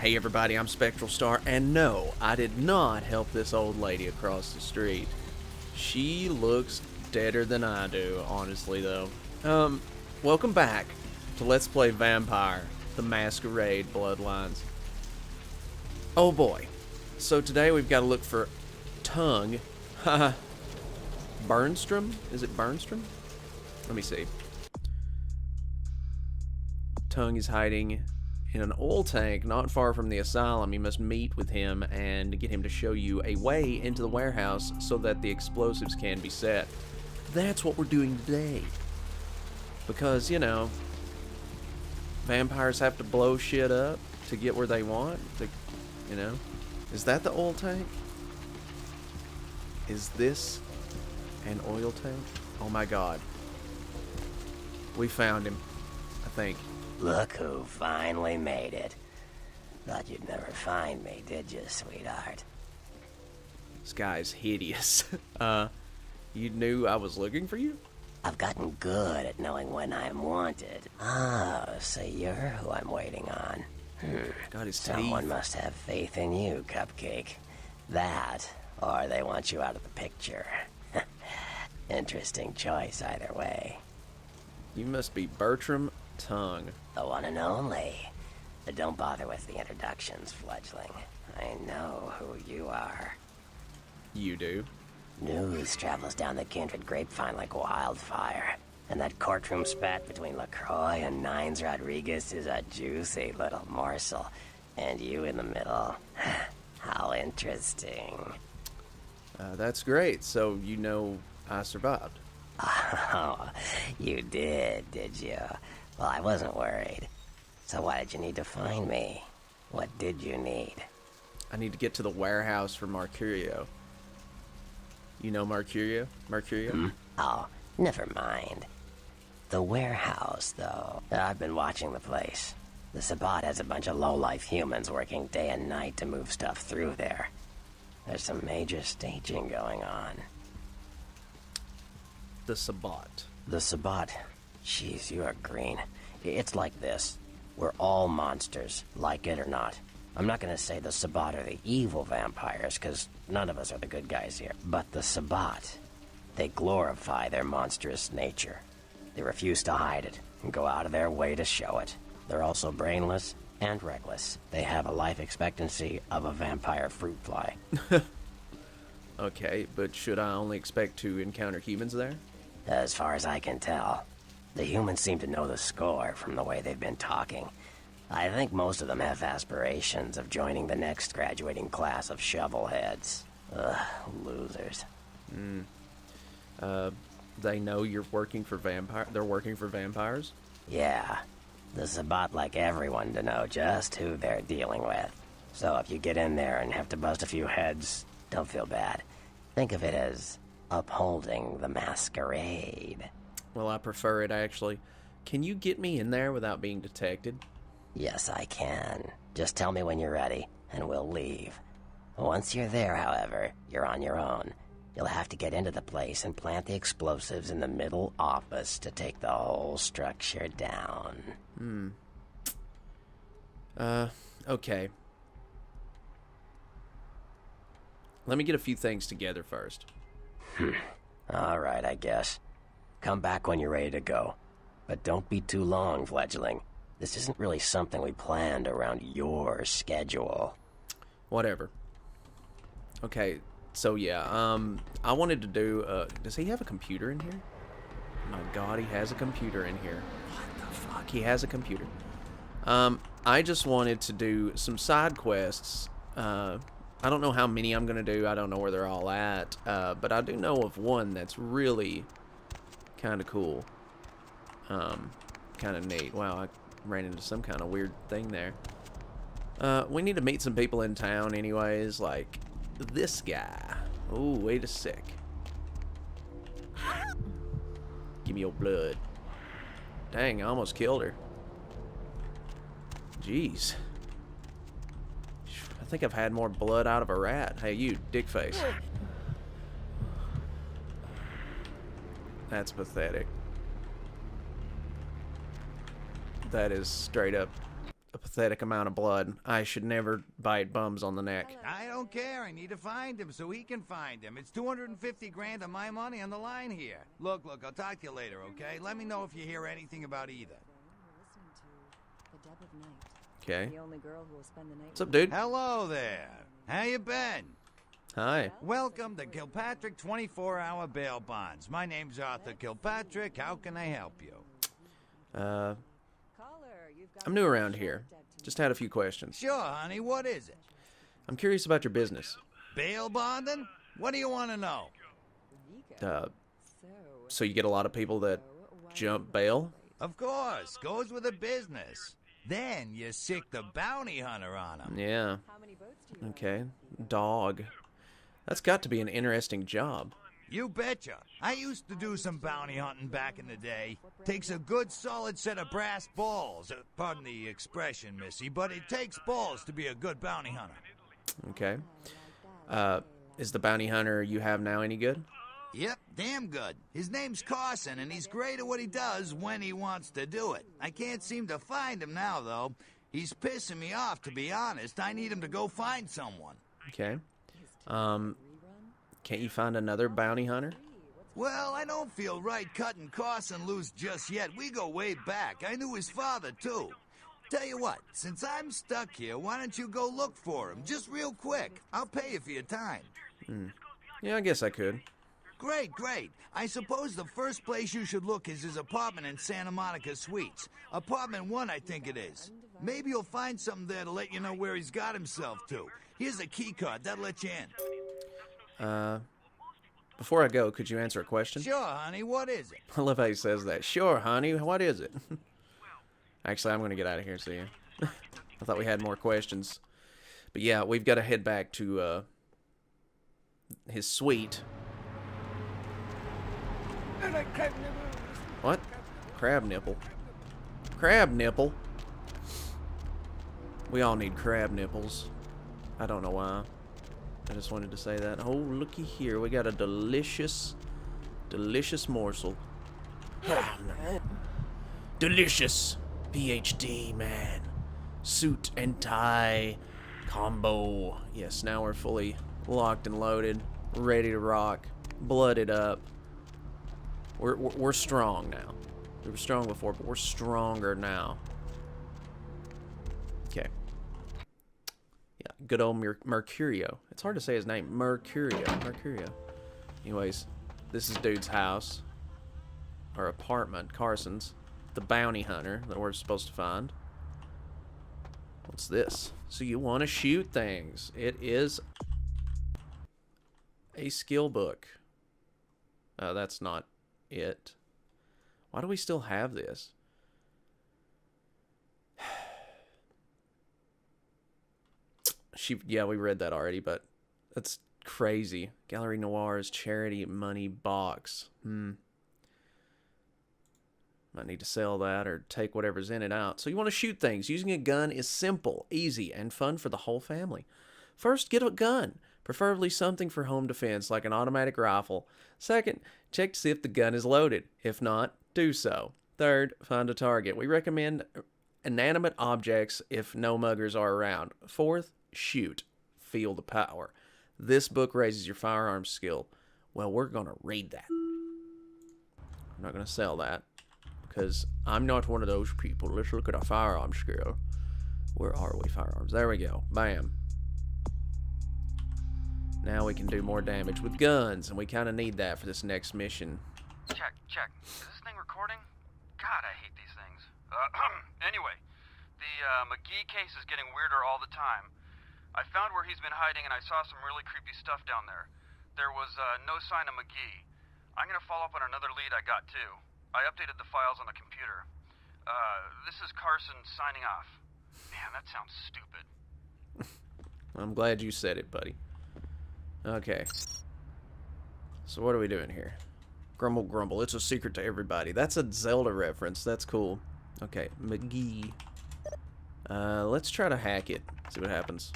Hey everybody, I'm Spectral Star, and no, I did not help this old lady across the street. She looks deader than I do, honestly though. Welcome back to Let's Play Vampire, the Masquerade Bloodlines. Oh boy. So today we've got to look for Tung. Haha. Bertrum? Is it Bertrum? Let me see. Tung is hiding in an oil tank not far from the asylum. You must meet with him and get him to show you a way into the warehouse so that the explosives can be set. That's what we're doing today. Because, you know, vampires have to blow shit up to get where they want. You know? Is that the oil tank? Is this an oil tank? Oh my god. We found him, I think. Look who finally made it. Thought you'd never find me, did you, sweetheart? This guy's hideous. You knew I was looking for you? I've gotten good at knowing when I'm wanted. Oh, so you're who I'm waiting on. Got his teeth. Someone must have faith in you, Cupcake. That, or they want you out of the picture. Interesting choice either way. You must be Bertrum Tung. The one and only. But don't bother with the introductions, fledgling. I know who you are. You do? News travels down the kindred grapevine like wildfire. And that courtroom spat between LaCroix and Nines Rodriguez is a juicy little morsel. And you in the middle. How interesting. That's great. So you know I survived. Oh, you did you? Well, I wasn't worried. So why did you need to find me? What did you need? I need to get to the warehouse for Mercurio. You know Mercurio? Mercurio? Oh, never mind. The warehouse, though. I've been watching the place. The Sabbat has a bunch of low-life humans working day and night to move stuff through there. There's some major staging going on. The Sabbat. The Sabbat. Jeez, you are green. It's like this. We're all monsters, like it or not. I'm not gonna say the Sabbat are the evil vampires, because none of us are the good guys here. But the Sabbat, they glorify their monstrous nature. They refuse to hide it, and go out of their way to show it. They're also brainless and reckless. They have a life expectancy of a vampire fruit fly. Okay, but should I only expect to encounter humans there? As far as I can tell. The humans seem to know the score from the way they've been talking. I think most of them have aspirations of joining the next graduating class of shovelheads. Ugh, losers. They know you're working for they're working for vampires? Yeah. The Sabbat like everyone to know just who they're dealing with. So if you get in there and have to bust a few heads, don't feel bad. Think of it as upholding the masquerade. Well, I prefer it, actually. Can you get me in there without being detected? Yes, I can. Just tell me when you're ready, and we'll leave. Once you're there, however, you're on your own. You'll have to get into the place and plant the explosives in the middle office to take the whole structure down. Okay. Let me get a few things together first. Alright, I guess. Come back when you're ready to go. But don't be too long, fledgling. This isn't really something we planned around your schedule. Whatever. Okay, so yeah, I wanted to do, does he have a computer in here? My god, he has a computer in here. What the fuck? He has a computer. I just wanted to do some side quests. I don't know how many I'm gonna do. I don't know where they're all at. But I do know of one that's really kind of cool. Kind of neat. Wow, I ran into some kind of weird thing there. We need to meet some people in town anyways, like this guy. Oh, wait a sec. Give me your blood. Dang, I almost killed her. Jeez. I think I've had more blood out of a rat. Hey, you, dick face. That's pathetic. That is straight up a pathetic amount of blood. I should never bite bums on the neck. I don't care. I need to find him so he can find him. It's 250 grand of my money on the line here. Look, I'll talk to you later, okay? Let me know if you hear anything about either. Okay. What's up, dude? Hello there. How you been? Hi. Welcome to Kilpatrick 24-hour bail bonds. My name's Arthur Kilpatrick. How can I help you? I'm new around here. Just had a few questions. Sure, honey. What is it? I'm curious about your business. Bail bonding? What do you want to know? So you get a lot of people that jump bail? Of course. Goes with the business. Then you sick the bounty hunter on him. Yeah. Okay. Dog. That's got to be an interesting job. You betcha. I used to do some bounty hunting back in the day. Takes a good solid set of brass balls. Pardon the expression, Missy, but it takes balls to be a good bounty hunter. Okay. Is the bounty hunter you have now any good? Yep, damn good. His name's Carson, and he's great at what he does when he wants to do it. I can't seem to find him now, though. He's pissing me off, to be honest. I need him to go find someone. Okay. Can't you find another bounty hunter? Well, I don't feel right cutting Carson loose just yet. We go way back. I knew his father, too. Tell you what, since I'm stuck here, why don't you go look for him? Just real quick. I'll pay you for your time. Yeah, I guess I could. Great. I suppose the first place you should look is his apartment in Santa Monica Suites. Apartment 1, I think it is. Maybe you'll find something there to let you know where he's got himself to. Here's a key card. That'll let you in. Before I go, could you answer a question? Sure, honey. What is it? I love how he says that. Sure, honey. What is it? Actually, I'm going to get out of here, see you. I thought we had more questions. But yeah, we've got to head back to his suite. What? Crab nipple. Crab nipple? We all need crab nipples. I don't know why. I just wanted to say that. Oh, looky here. We got a delicious morsel. Delicious. PhD, man. Suit and tie combo. Yes, now we're fully locked and loaded. Ready to rock. Blooded up. We're strong now. We were strong before, but we're stronger now. Okay. Yeah, good old Mercurio. It's hard to say his name. Mercurio. Anyways, this is dude's house. Or apartment, Carson's. The bounty hunter that we're supposed to find. What's this? So you want to shoot things. It is a skill book. That's not it. Why do we still have this? Yeah, we read that already, but that's crazy. Gallery Noir's charity money box. Might need to sell that or take whatever's in it out. So you want to shoot things. Using a gun is simple, easy, and fun for the whole family. First, get a gun. Preferably something for home defense, like an automatic rifle. Second, check to see if the gun is loaded. If not, do so. Third, find a target. We recommend inanimate objects if no muggers are around. Fourth, shoot. Feel the power. This book raises your firearms skill. Well, we're going to read that. I'm not going to sell that because I'm not one of those people. Let's look at our firearms skill. Where are we, firearms? There we go. Bam. Now we can do more damage with guns, and we kind of need that for this next mission. Check. Is this thing recording? God, I hate these things. Anyway, the McGee case is getting weirder all the time. I found where he's been hiding, and I saw some really creepy stuff down there. There was no sign of McGee. I'm going to follow up on another lead I got, too. I updated the files on the computer. This is Carson signing off. Man, that sounds stupid. I'm glad you said it, buddy. Okay. So what are we doing here? Grumble, grumble. It's a secret to everybody. That's a Zelda reference. That's cool. Okay, McGee. Let's try to hack it. See what happens.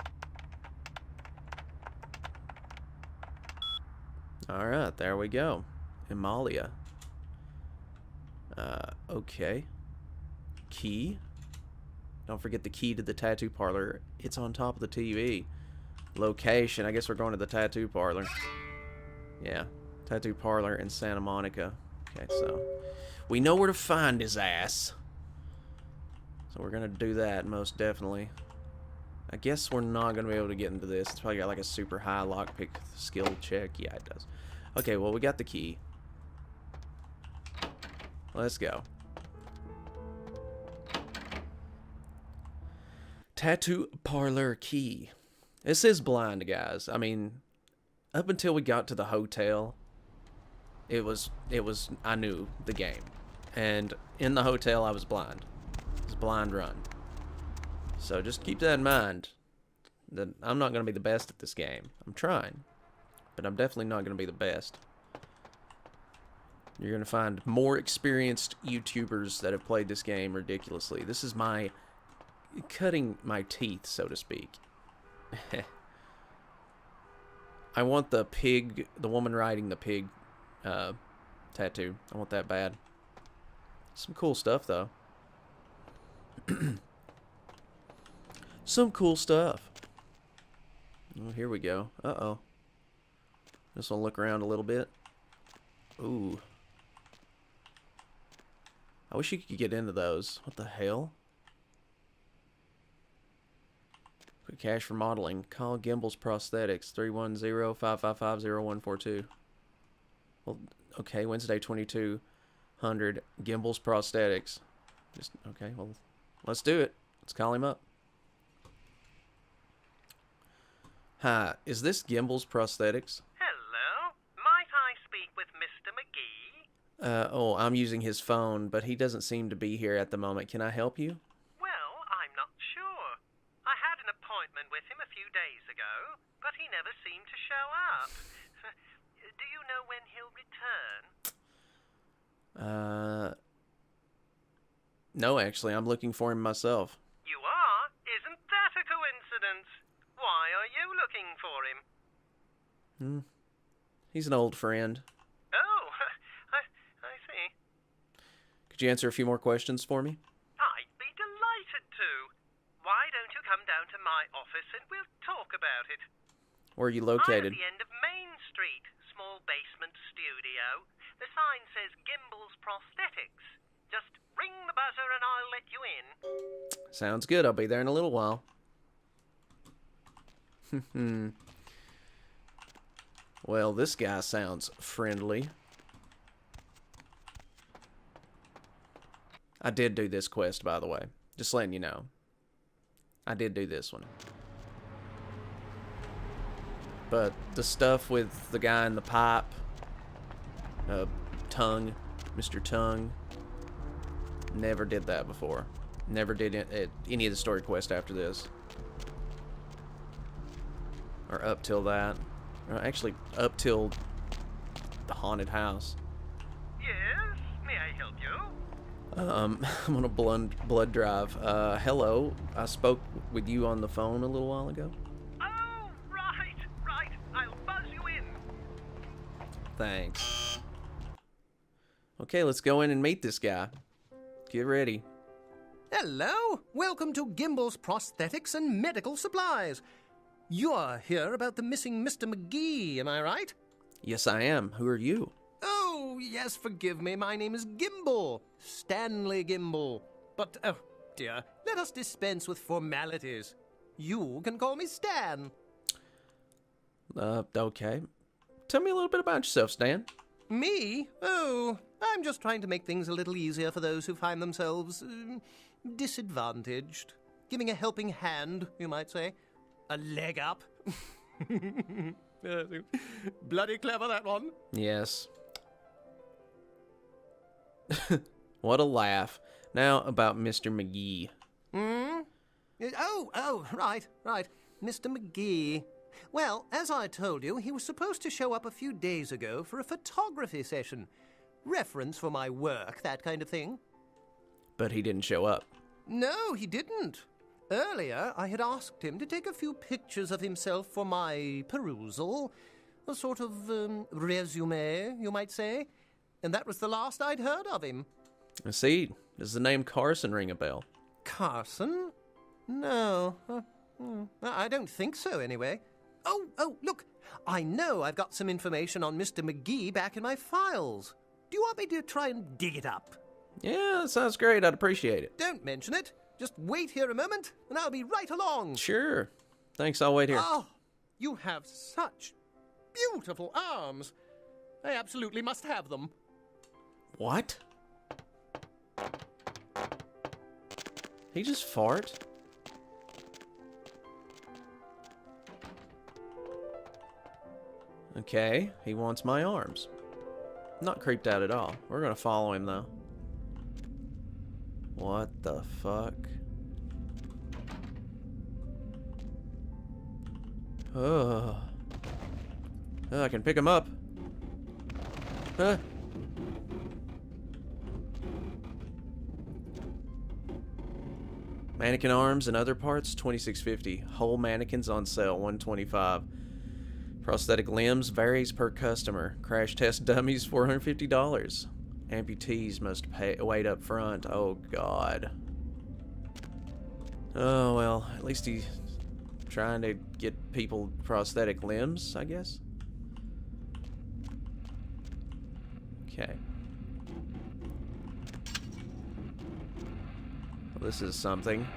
Alright, there we go. Himalaya. Okay. Key. Don't forget the key to the tattoo parlor. It's on top of the TV. Location. I guess we're going to the tattoo parlor. Yeah. Tattoo parlor in Santa Monica. Okay, so we know where to find his ass. So we're going to do that, most definitely. I guess we're not going to be able to get into this. It's probably got like a super high lockpick skill check. Yeah, it does. Okay, well, we got the key. Let's go. Tattoo parlor key. This is blind, guys. I mean, up until we got to the hotel, I knew the game. And in the hotel, I was blind. It was a blind run. So just keep that in mind. That I'm not going to be the best at this game. I'm trying. But I'm definitely not going to be the best. You're going to find more experienced YouTubers that have played this game ridiculously. This is my cutting my teeth, so to speak. I want the pig, the woman riding the pig tattoo. I want that bad. Some cool stuff, though. Some cool stuff. Oh, here we go. Uh-oh. Just want to look around a little bit. Ooh. I wish you could get into those. What the hell? Quick cash for modeling. Call Gimbals Prosthetics. 310-555-0142. Well, okay. Wednesday, 2200. Gimbals Prosthetics. Just, okay, well, let's do it. Let's call him up. Hi, is this Gimbals Prosthetics? Hello, might I speak with Mr. McGee? Oh, I'm using his phone, but he doesn't seem to be here at the moment. Can I help you? Well, I'm not sure. I had an appointment with him a few days ago, but he never seemed to show up. Do you know when he'll return? No, actually, I'm looking for him myself. You are? Isn't that a coincidence? Why are you looking for him? He's an old friend. Oh, I see. Could you answer a few more questions for me? I'd be delighted to. Why don't you come down to my office and we'll talk about it? Where are you I'm located? at the end of Main Street, small basement studio. The sign says Gimbals Prosthetics. Just ring the buzzer and I'll let you in. Sounds good. I'll be there in a little while. Well, this guy sounds friendly. I did do this quest, by the way. Just letting you know. I did do this one. But the stuff with the guy in the pipe, Tung, Mr. Tung, never did that before. Never did any of the story quests after this. Or up till that. Or actually, up till the haunted house. Yes, may I help you? I'm on a blood drive. Hello. I spoke with you on the phone a little while ago. Oh, right. I'll buzz you in. Thanks. Okay, let's go in and meet this guy. Get ready. Hello! Welcome to Gimbals Prosthetics and Medical Supplies. You're here about the missing Mr. McGee, am I right? Yes, I am. Who are you? Oh, yes, forgive me. My name is Gimbal. Stanley Gimbal. But, oh, dear, let us dispense with formalities. You can call me Stan. Okay. Tell me a little bit about yourself, Stan. Me? Oh, I'm just trying to make things a little easier for those who find themselves disadvantaged. Giving a helping hand, you might say. A leg up. Bloody clever, that one. Yes. What a laugh. Now about Mr. McGee. Oh, right. Mr. McGee. Well, as I told you, he was supposed to show up a few days ago for a photography session. Reference for my work, that kind of thing. But he didn't show up. No, he didn't. Earlier, I had asked him to take a few pictures of himself for my perusal. A sort of resume, you might say. And that was the last I'd heard of him. I see. Does the name Carson ring a bell? Carson? No. I don't think so, anyway. Oh, look. I know I've got some information on Mr. McGee back in my files. Do you want me to try and dig it up? Yeah, that sounds great. I'd appreciate it. Don't mention it. Just wait here a moment, and I'll be right along. Sure. Thanks, I'll wait here. Oh, you have such beautiful arms. I absolutely must have them. What? He just fart? Okay, he wants my arms. Not creeped out at all. We're gonna follow him, though. What the fuck? Oh. Oh, I can pick him up. Huh? Mannequin arms and other parts, $26.50. Whole mannequins on sale, $125. Prosthetic limbs varies per customer. Crash test dummies, $450. Amputees must wait up front. Oh, God. Oh, well, at least he's trying to get people prosthetic limbs, I guess. Okay. Well, this is something.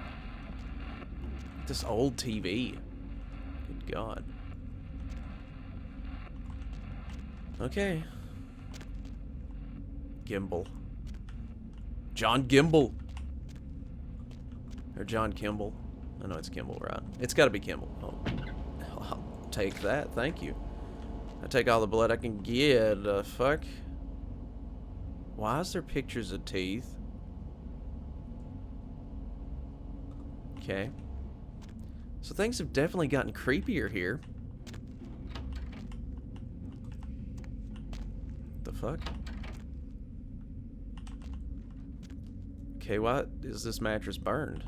This old TV. Good God. Okay. Gimbal. John Gimbal. Or John Kimball. I know it's Kimball, right? It's got to be Kimball. Oh, I'll take that. Thank you. I take all the blood I can get. Fuck. Why is there pictures of teeth? Okay. So things have definitely gotten creepier here. The fuck? Okay, why is this mattress burned?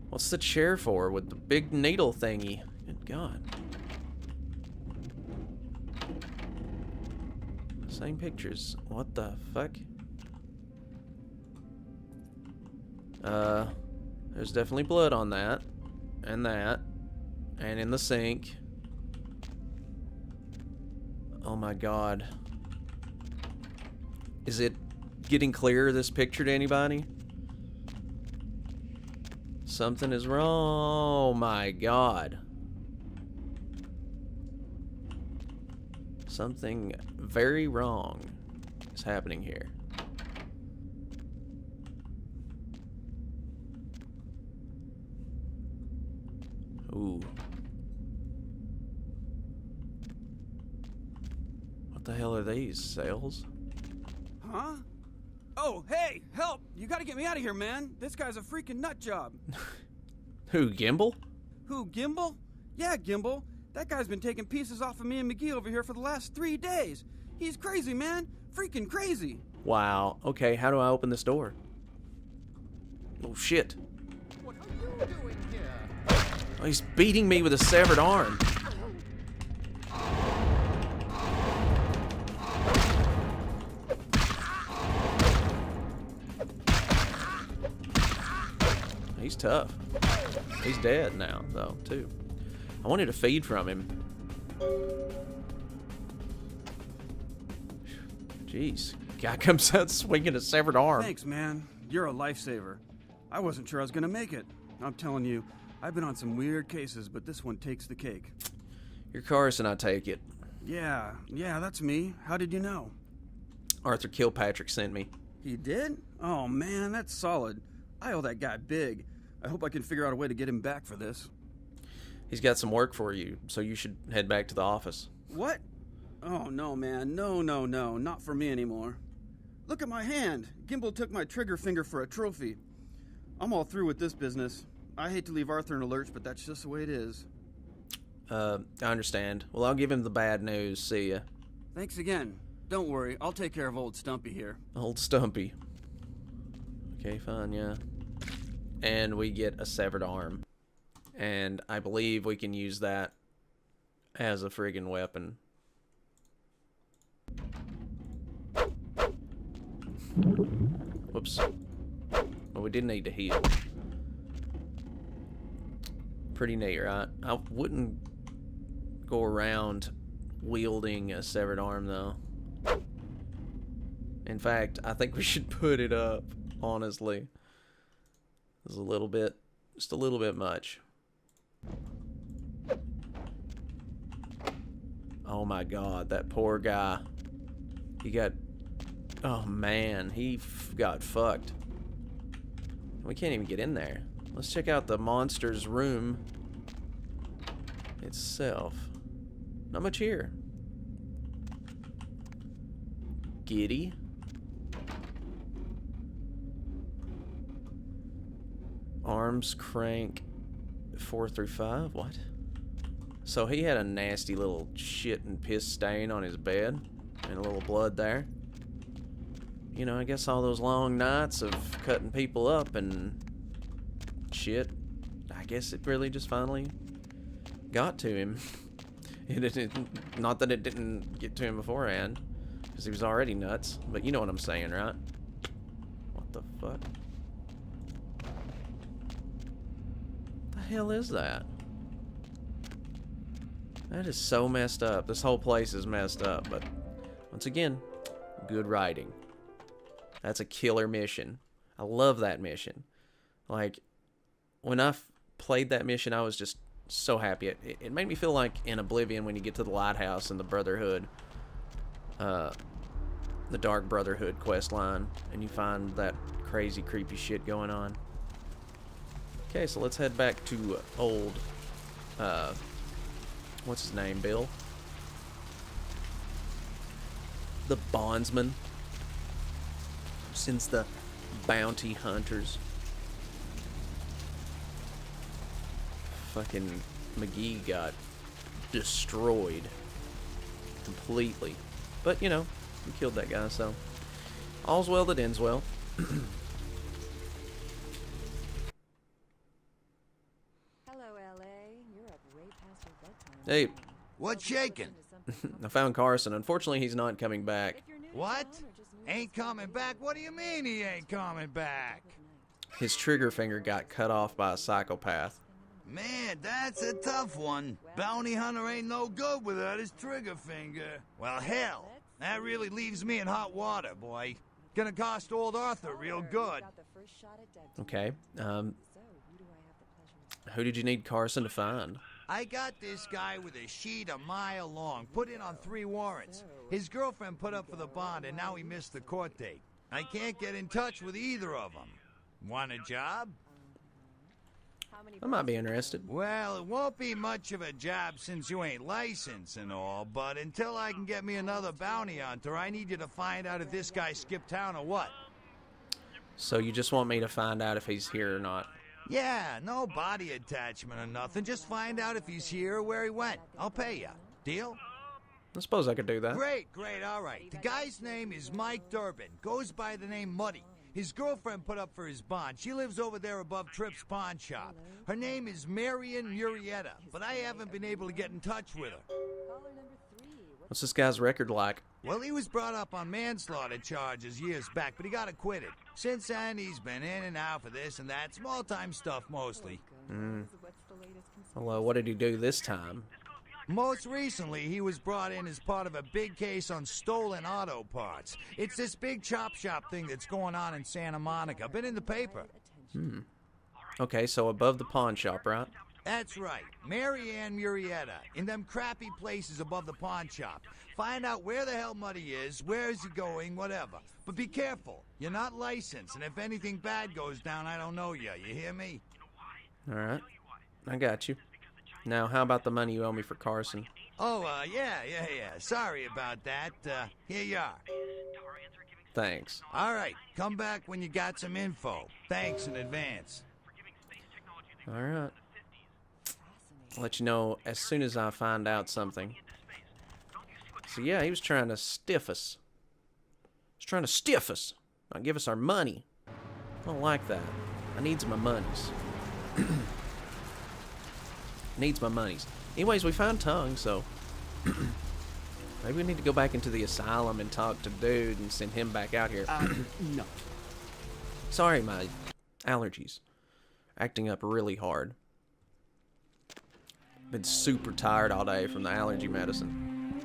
What's the chair for with the big needle thingy? Good God. Same pictures. What the fuck? There's definitely blood on that. And that. And in the sink. Oh my God. Is it getting clearer, this picture, to anybody? Something is wrong. Oh my God. Something very wrong is happening here. Ooh. What the hell are these? Sales? Huh? Oh, hey, help! You gotta get me out of here, man. This guy's a freaking nut job. Who, Gimbal? Who, Gimbal? Yeah, Gimbal. That guy's been taking pieces off of me and McGee over here for the last 3 days. He's crazy, man. Freaking crazy. Wow. Okay, how do I open this door? Oh, shit. What are you doing here? Oh, he's beating me with a severed arm. He's tough. He's dead now, though, too. I wanted to feed from him. Jeez. Guy comes out swinging a severed arm. Thanks, man. You're a lifesaver. I wasn't sure I was gonna make it. I'm telling you, I've been on some weird cases, but this one takes the cake. You're Carson, I take it. Yeah, that's me. How did you know? Arthur Kilpatrick sent me. He did? Oh, man, that's solid. I owe that guy big. I hope I can figure out a way to get him back for this. He's got some work for you, so you should head back to the office. What? Oh, no, man. No. Not for me anymore. Look at my hand. Gimbal took my trigger finger for a trophy. I'm all through with this business. I hate to leave Arthur in a lurch, but that's just the way it is. I understand. Well, I'll give him the bad news. See ya. Thanks again. Don't worry. I'll take care of old Stumpy here. Old Stumpy. Okay, fine, yeah. And we get a severed arm. And I believe we can use that as a friggin' weapon. Whoops. Well, we did need to heal. Pretty neat, right? I wouldn't go around wielding a severed arm, though. In fact, I think we should put it up, honestly. It's a little bit, just a little bit much. Oh my god, that poor guy. He got... Oh man, he got fucked. We can't even get in there. Let's check out the monster's room itself. Not much here. Giddy. Arms crank 4 through 5. What? So he had a nasty little shit and piss stain on his bed. And a little blood there. You know, I guess all those long nights of cutting people up and shit, I guess it really just finally got to him. Not that it didn't get to him beforehand, because he was already nuts, but you know what I'm saying, right? What the fuck? What the hell is that? That is so messed up. This whole place is messed up, but once again, good writing. That's a killer mission. I love that mission. Like, when I played that mission, I was just so happy. It made me feel like in Oblivion when you get to the lighthouse and the Brotherhood, the Dark Brotherhood quest line, and you find that crazy, creepy shit going on. Okay, so let's head back to old, what's his name, Bill? The bondsman. Since the bounty hunters. Fucking McGee got destroyed completely. But, you know, we killed that guy, so all's well that ends well. Hello, LA. You're up way past your bedtime. Hey, What's shaking? I found Carson. Unfortunately, he's not coming back. What? Ain't coming back? What do you mean he ain't coming back? His trigger finger got cut off by a psychopath. Man, that's a tough one. Bounty hunter ain't no good without his trigger finger. Well, hell, that really leaves me in hot water, boy. Gonna cost old Arthur real good. Okay, who did you need Carson to find? I got this guy with a sheet a mile long, put in on 3 warrants. His girlfriend put up for the bond, and now he missed the court date. I can't get in touch with either of them. Want a job? I might be interested. Well, it won't be much of a job since you ain't licensed and all, but until I can get me another bounty hunter, I need you to find out if this guy skipped town or what. So you just want me to find out if he's here or not? Yeah, no body attachment or nothing. Just find out if he's here or where he went. I'll pay you. Deal? I suppose I could do that. Great, all right. The guy's name is Mike Durbin. Goes by the name Muddy. His girlfriend put up for his bond. She lives over there above Tripp's pawn shop. Her name is Marion Murrieta, but I haven't been able to get in touch with her. What's this guy's record like? Well, he was brought up on manslaughter charges years back, but he got acquitted. Since then, he's been in and out for this and that. Small-time stuff, mostly. Well, what did he do this time? Most recently, he was brought in as part of a big case on stolen auto parts. It's this big chop shop thing that's going on in Santa Monica. Been in the paper. Okay, so above the pawn shop, right? That's right. Marianne Murrieta. In them crappy places above the pawn shop. Find out where the hell Muddy is, where is he going, whatever. But be careful. You're not licensed, and if anything bad goes down, I don't know you. You hear me? All right. I got you. Now, how about the money you owe me for Carson? Oh, yeah. Sorry about that. Here you are. Thanks. All right. Come back when you got some info. Thanks in advance. All right. I'll let you know as soon as I find out something. So, yeah, he was trying to stiff us. He's trying to stiff us. Not give us our money. I don't like that. I needs my monies. Needs my monies. Anyways, we found Tung, so maybe we need to go back into the asylum and talk to Dude and send him back out here. No. Sorry, my allergies. Acting up really hard. Been super tired all day from the allergy medicine.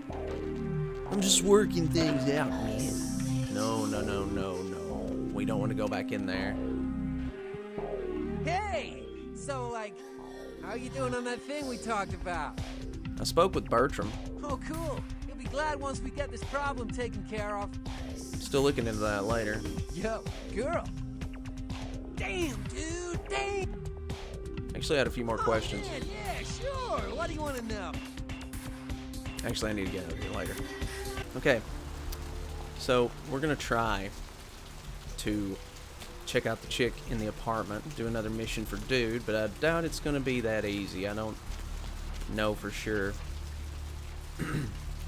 I'm just working things out, man. No. We don't want to go back in there. Hey! So, like, how you doing on that thing we talked about? I spoke with Bertrum. Oh, cool. You'll be glad once we get this problem taken care of. Still looking into that later. Yo, girl. Damn, dude, damn. Actually, I had a few more questions. Man, yeah, sure. What do you want to know? Actually, I need to get out of here later. Okay. So, we're going to try to check out the chick in the apartment, do another mission for Dude, but I doubt it's going to be that easy. I don't know for sure.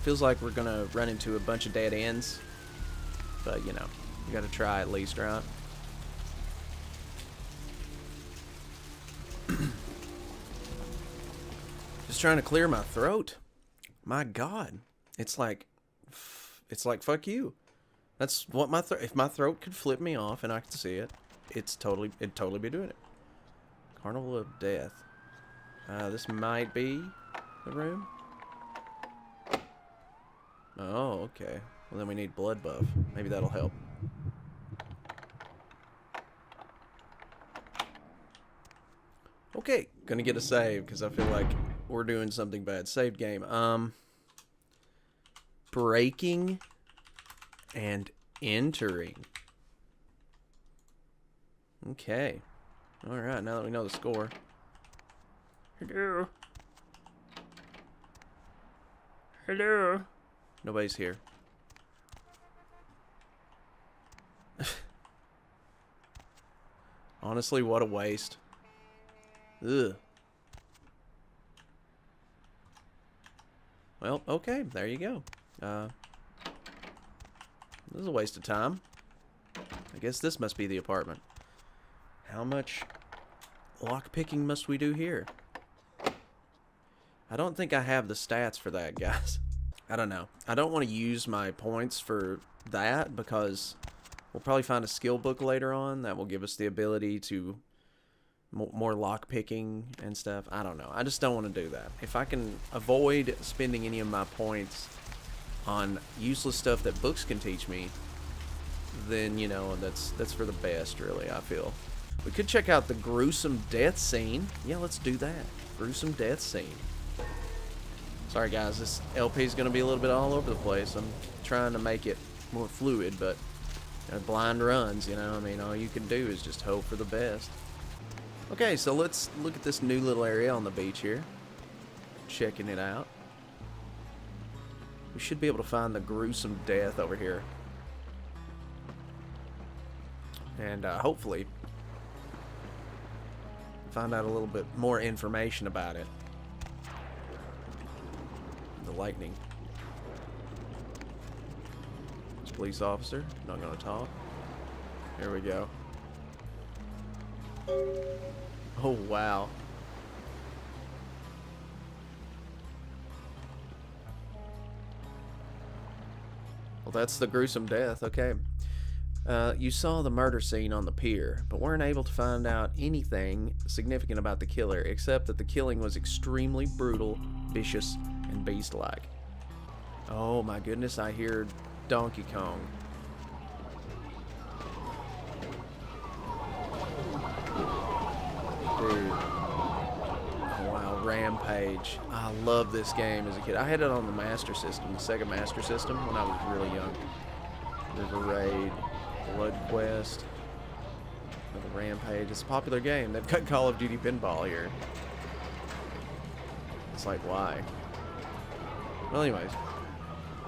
Feels like we're going to run into a bunch of dead ends, but, you know, you got to try at least, right? Just trying to clear my throat. My God. It's like fuck you. That's what my throat. If my throat could flip me off and I could see it, it'd totally be doing it. Carnival of Death. This might be the room. Oh, okay. Well, then we need blood buff. Maybe that'll help. Okay, gonna get a save because I feel like we're doing something bad. Saved game. Breaking and entering. Okay. Alright, now that we know the score. Hello. Hello. Nobody's here. Honestly, what a waste. Ugh. Well, okay, there you go. This is a waste of time. I guess this must be the apartment. How much lockpicking must we do here? I don't think I have the stats for that, guys. I don't know. I don't want to use my points for that because we'll probably find a skill book later on that will give us the ability to more lockpicking and stuff. I don't know. I just don't want to do that. If I can avoid spending any of my points on useless stuff that books can teach me, then, you know, that's for the best, really, I feel. We could check out the gruesome death scene. Yeah, let's do that. Gruesome death scene. Sorry, guys. This LP is going to be a little bit all over the place. I'm trying to make it more fluid, but blind runs, you know. I mean, all you can do is just hope for the best. Okay, so let's look at this new little area on the beach here. Checking it out. We should be able to find the gruesome death over here. And hopefully find out a little bit more information about it. The lightning. This police officer, not gonna talk. Here we go. Oh, wow. Well, that's the gruesome death. Okay. You saw the murder scene on the pier, but weren't able to find out anything significant about the killer, except that the killing was extremely brutal, vicious, and beast-like. Oh my goodness, I hear Donkey Kong. Dude. Oh, wow, Rampage. I love this game as a kid. I had it on the Master System, the Sega Master System, when I was really young. River Raid, Blood Quest, the Rampage. It's a popular game. They've got Call of Duty Pinball here. It's like, why? Well, anyways,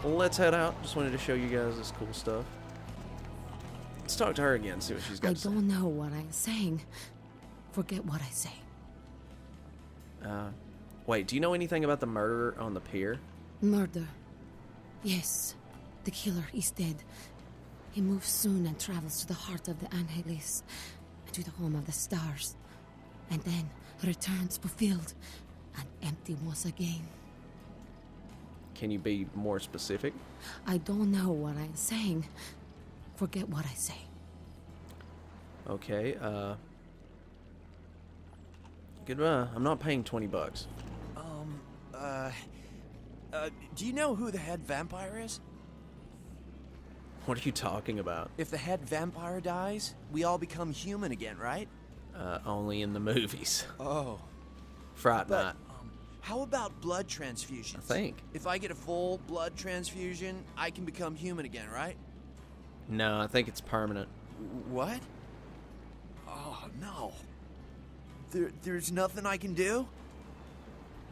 let's head out. Just wanted to show you guys this cool stuff. Let's talk to her again, see what she's got to say. I don't know what I'm saying. Forget what I say. Wait, do you know anything about the murder on the pier? Murder. Yes, the killer is dead. He moves soon and travels to the heart of the Angeles, to the home of the stars, and then returns fulfilled and empty once again. Can you be more specific? I don't know what I'm saying. Forget what I say. Okay, goodbye. I'm not paying $20. Do you know who the head vampire is? What are you talking about? If the head vampire dies, we all become human again, right? Only in the movies. Oh. Fright Night. How about blood transfusions? I think. If I get a full blood transfusion, I can become human again, right? No, I think it's permanent. What? Oh, no. There's nothing I can do?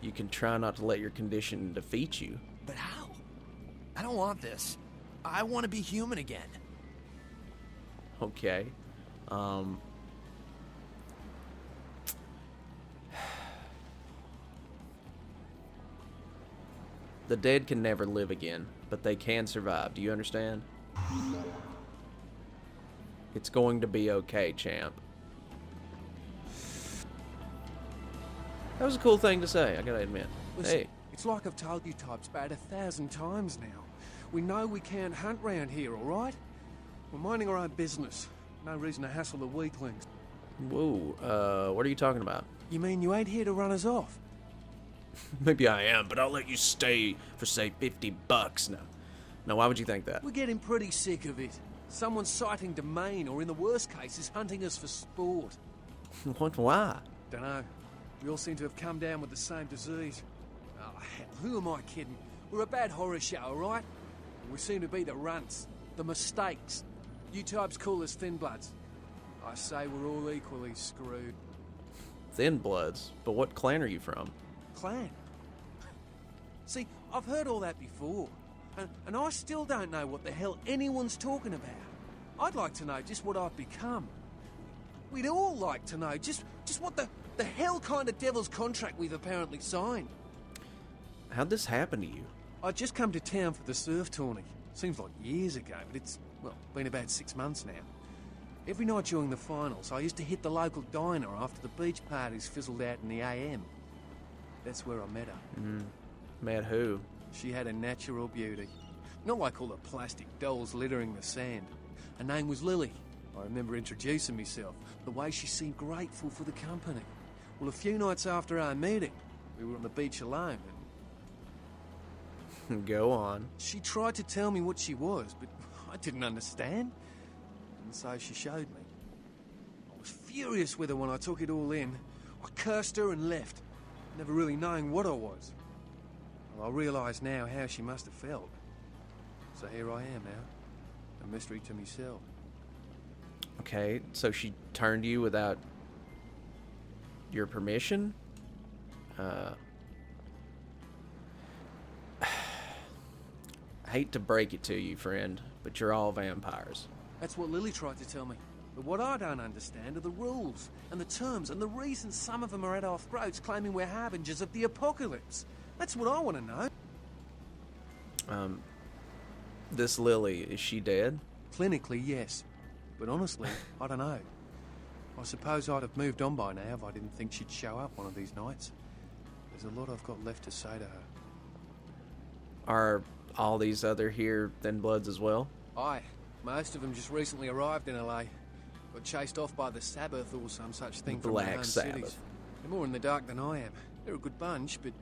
You can try not to let your condition defeat you. But how? I don't want this. I want to be human again. Okay. The dead can never live again, but they can survive. Do you understand? It's going to be okay, champ. That was a cool thing to say, I gotta admit. Listen, Hey. it's like I've told you types about 1,000 times now. We know we can't hunt round here, all right? We're minding our own business. No reason to hassle the weaklings. Whoa, what are you talking about? You mean you ain't here to run us off? Maybe I am, but I'll let you stay for, say, $50 now. Now, why would you think that? We're getting pretty sick of it. Someone's citing domain, or in the worst cases, hunting us for sport. What? Why? Dunno. We all seem to have come down with the same disease. Oh, hell, who am I kidding? We're a bad horror show, all right? We seem to be the runts, the mistakes. You types call us thin bloods. I say we're all equally screwed. Thin Bloods? But what clan are you from? Clan? See, I've heard all that before. And I still don't know what the hell anyone's talking about. I'd like to know just what I've become. We'd all like to know just what the hell kind of devil's contract we've apparently signed. How'd this happen to you? I'd just come to town for the surf tourney. Seems like years ago, but it's, well, been about 6 months now. Every night during the finals, I used to hit the local diner after the beach parties fizzled out in the AM. That's where I met her. Met who? She had a natural beauty. Not like all the plastic dolls littering the sand. Her name was Lily. I remember introducing myself, the way she seemed grateful for the company. Well, a few nights after our meeting, we were on the beach alone, and Go on. she tried to tell me what she was, but I didn't understand. And so she showed me. I was furious with her when I took it all in. I cursed her and left, never really knowing what I was. Well, I realise now how she must have felt. So here I am now, a mystery to myself. Okay, so she turned to you without your permission? I hate to break it to you, friend, but you're all vampires. That's what Lily tried to tell me. But what I don't understand are the rules, and the terms, and the reasons some of them are at our throats claiming we're harbingers of the apocalypse. That's what I want to know. This Lily, is she dead? Clinically, yes. But honestly, I don't know. I suppose I'd have moved on by now if I didn't think she'd show up one of these nights. There's a lot I've got left to say to her. Are all these other here Thin Bloods as well? Aye. Most of them just recently arrived in LA. Got chased off by the Sabbath or some such thing from their Black home Sabbath. cities. They're more in the dark than I am. They're a good bunch, but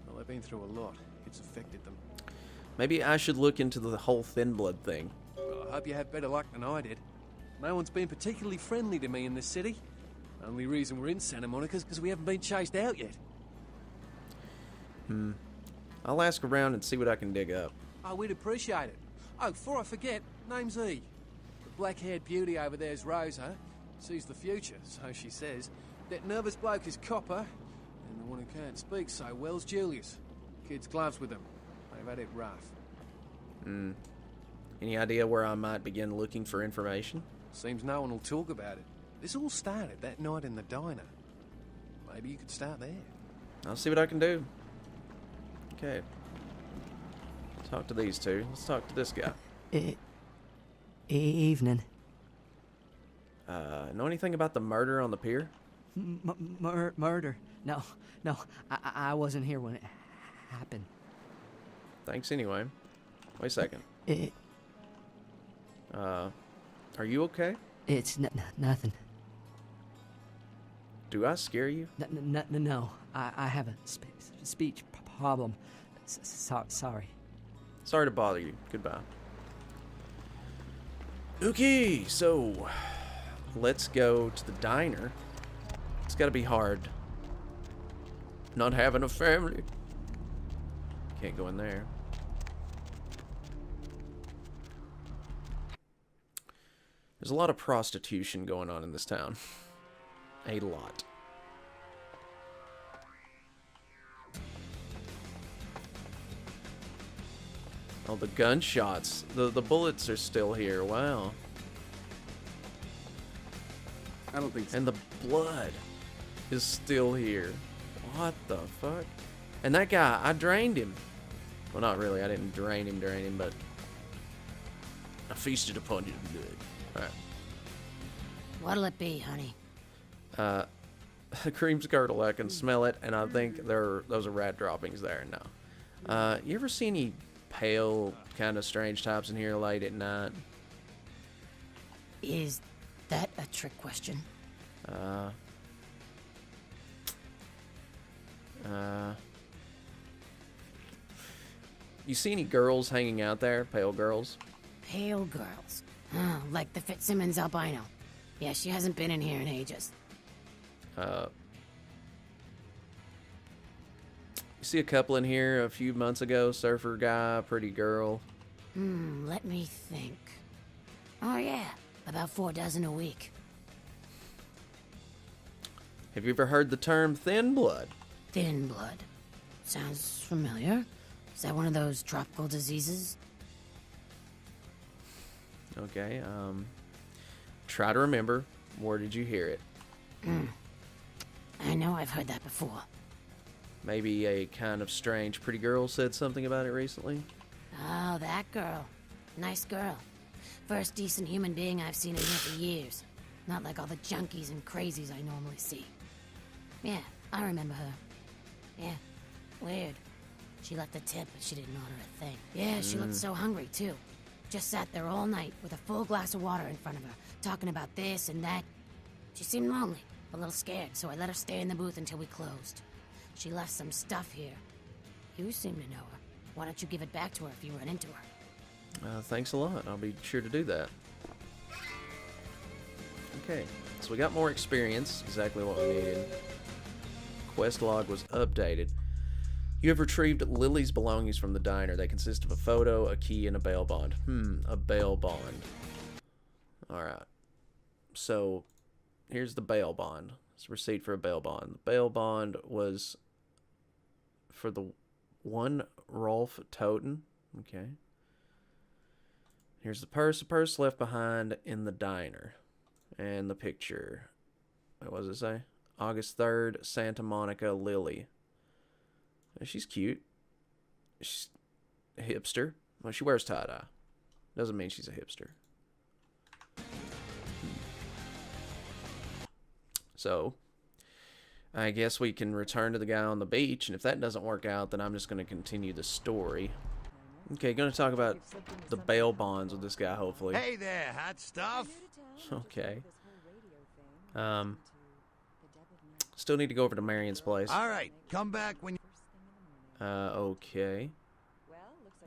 well, they've been through a lot. It's affected them. Maybe I should look into the whole Thin Blood thing. Well, I hope you have better luck than I did. No one's been particularly friendly to me in this city. Only reason we're in Santa Monica is because we haven't been chased out yet. I'll ask around and see what I can dig up. Oh, we'd appreciate it. Oh, before I forget, name's E. The black-haired beauty over there's Rosa. Sees the future, so she says. That nervous bloke is Copper. And the one who can't speak so well's Julius. Kids gloves with them. They've had it rough. Any idea where I might begin looking for information? Seems no one will talk about it. This all started that night in the diner. Maybe you could start there. I'll see what I can do. Okay. Talk to these two. Let's talk to this guy. Evening. Know anything about the murder on the pier? Murder? No. I wasn't here when it happened. Thanks anyway. Wait a second. Are you okay? It's nothing. Do I scare you? No, I have a speech problem. Sorry. Sorry to bother you. Goodbye. Okay, so let's go to the diner. It's gotta be hard. Not having a family. Can't go in there. There's a lot of prostitution going on in this town. A lot. Oh, the gunshots. The bullets are still here. Wow. I don't think so. And the blood is still here. What the fuck? And that guy, I drained him. Well, not really. I didn't drain him, but I feasted upon his blood. Alright. What'll it be, honey? The cream's girdle, I can smell it, and I think those are rat droppings there now. You ever see any pale, kind of strange types in here late at night? Is that a trick question? You see any girls hanging out there? Pale girls? Pale girls. Oh, like the Fitzsimmons albino. Yeah, she hasn't been in here in ages. You see a couple in here a few months ago. Surfer guy, pretty girl. Let me think. Oh yeah, about 4 dozen a week. Have you ever heard the term thin blood? Thin blood. Sounds familiar. Is that one of those tropical diseases? Okay, try to remember. Where did you hear it? I know I've heard that before. Maybe a kind of strange pretty girl said something about it recently? Oh, that girl. Nice girl. First decent human being I've seen in here for years. Not like all the junkies and crazies I normally see. Yeah, I remember her. Yeah, weird. She left a tip, but she didn't order a thing. Yeah, she looked so hungry, too. Just sat there all night with a full glass of water in front of her, talking about this and that. She seemed lonely, a little scared, so I let her stay in the booth until we closed. She left some stuff here. You seem to know her. Why don't you give it back to her if you run into her? Thanks a lot. I'll be sure to do that. Okay, so we got more experience. Exactly what we needed. Quest log was updated. You have retrieved Lily's belongings from the diner. They consist of a photo, a key, and a bail bond. A bail bond. Alright. So, here's the bail bond. It's a receipt for a bail bond. The bail bond was for the one Rolf Toten. Okay. Here's the purse left behind in the diner. And the picture. What does it say? August 3rd, Santa Monica, Lily. She's cute. She's a hipster. Well, she wears tie-dye. Doesn't mean she's a hipster. So, I guess we can return to the guy on the beach, and if that doesn't work out, then I'm just going to continue the story. Okay, going to talk about the bail bonds with this guy, hopefully. Hey there, hot stuff. Okay. Still need to go over to Marion's place. All right, come back when you... Okay.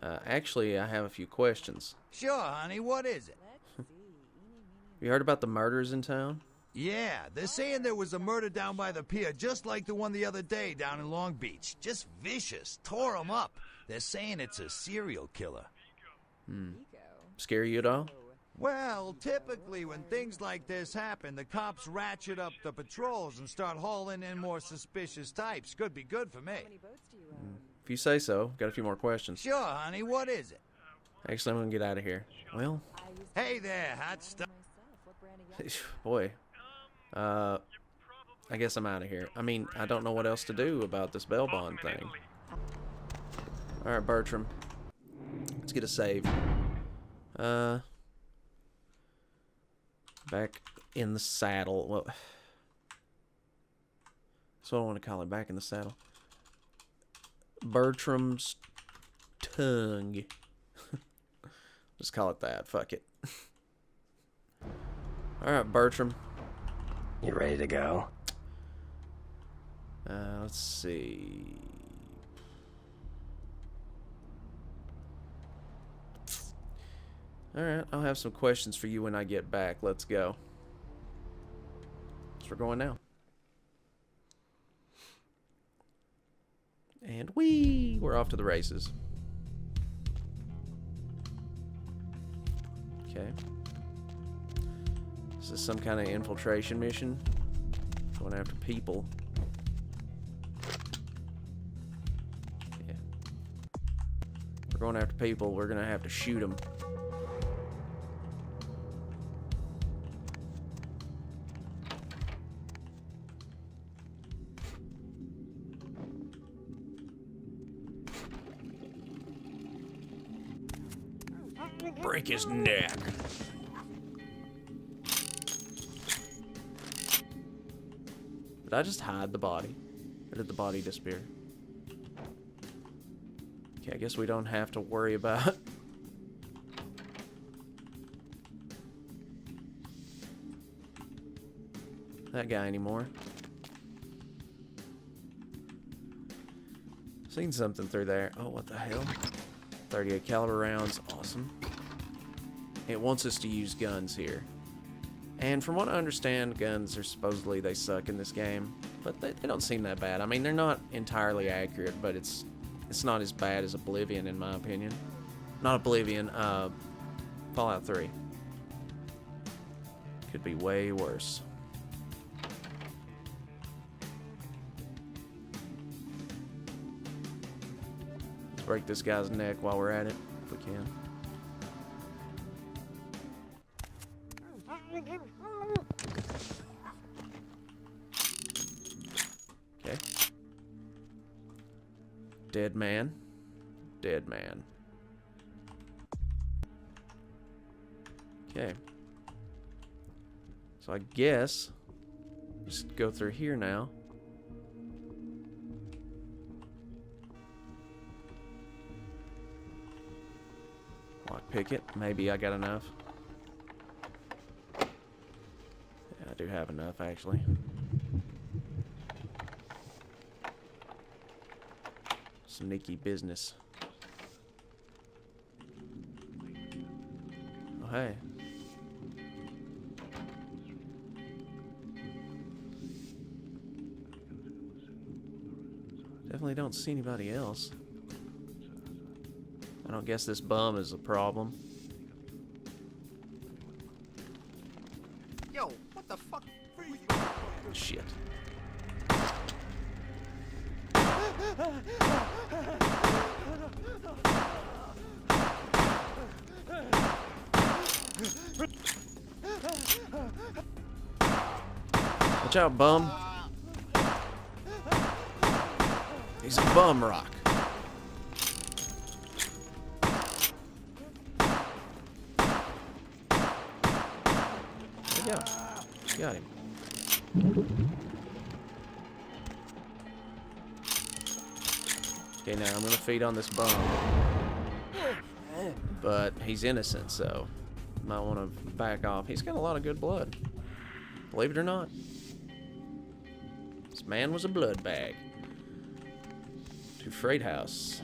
Actually, I have a few questions. Sure, honey, what is it? You heard about the murders in town? Yeah, they're saying there was a murder down by the pier, just like the one the other day down in Long Beach. Just vicious, tore 'em up. They're saying it's a serial killer. Scare you at all? Well, typically when things like this happen, the cops ratchet up the patrols and start hauling in more suspicious types. Could be good for me. If you say so. Got a few more questions. Sure, honey, what is it? Actually, I'm going to get out of here. Well, Hey there, hot stuff. boy. I guess I'm out of here. I mean, I don't know what else to do about this bail bond thing. Alright, Bertram. Let's get a save. Back in the saddle. Well, that's what I want to call it. Back in the saddle. Bertrum's Tung. Just call it that. Fuck it. Alright, Bertram. You ready to go? Let's see. Alright, I'll have some questions for you when I get back. Let's go. So we're going now. And we're off to the races. Okay. Is this some kind of infiltration mission? Going after people. Yeah. We're going after people. We're gonna have to shoot them. Break his neck. Did I just hide the body? Or did the body disappear? Okay, I guess we don't have to worry about that guy anymore. Seen something through there. Oh, what the hell? 38 caliber rounds. Awesome. It wants us to use guns here. And from what I understand, guns are supposedly they suck in this game. But they don't seem that bad. I mean, they're not entirely accurate, but it's not as bad as Oblivion, in my opinion. Not Oblivion, Fallout 3. Could be way worse. Let's break this guy's neck while we're at it, if we can. Okay. Dead man. Dead man. Okay. So I guess just go through here now. Lockpick it. Maybe I got enough. Yeah, I do have enough, actually. Sneaky business. Oh, hey. Definitely don't see anybody else. I don't guess this bum is a problem. Yo, what the fuck? Shit. Watch out, bum. He's a bum rock. There we go. Got him. Okay, now I'm gonna feed on this bum. But he's innocent, so might want to back off. He's got a lot of good blood. Believe it or not. This man was a blood bag. To Freight House.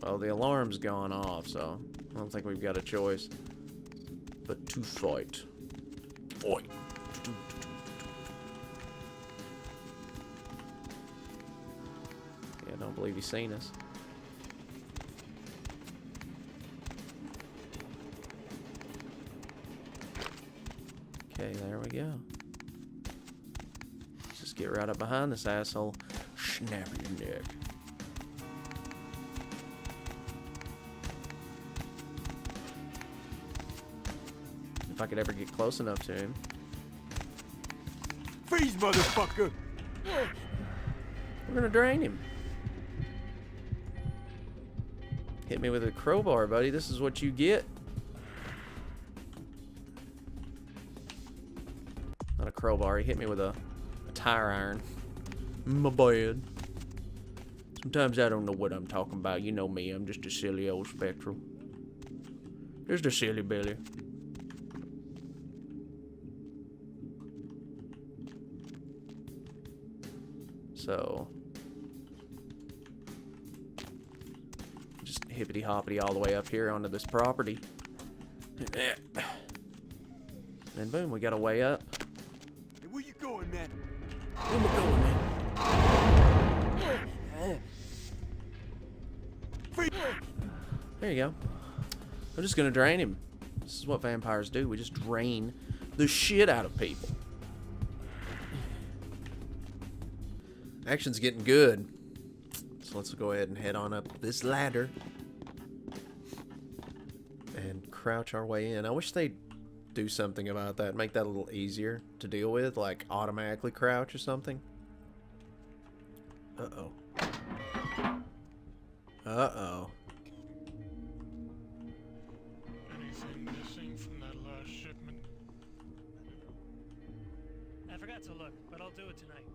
Well, the alarm's gone off, so I don't think we've got a choice but to fight. Fight. Yeah, I don't believe he's seen us. Okay, there we go. Just get right up behind this asshole. Snap your neck. If I could ever get close enough to him. Freeze, motherfucker! We're gonna drain him. Hit me with a crowbar, buddy. This is what you get. Not a crowbar. He hit me with a tire iron. My bad. Sometimes I don't know what I'm talking about. You know me. I'm just a silly old spectral. Just a silly Billy. So just hippity hoppity all the way up here onto this property. And boom, we got a way up. Hey, where you going, man? Where we going, man? There you go. I'm just gonna drain him. This is what vampires do. We just drain the shit out of people. Action's getting good. So let's go ahead and head on up this ladder and crouch our way in. I wish they'd do something about that. Make that a little easier to deal with, like automatically crouch or something. Uh-oh. Uh-oh. Anything missing from that last shipment? I forgot to look, but I'll do it tonight.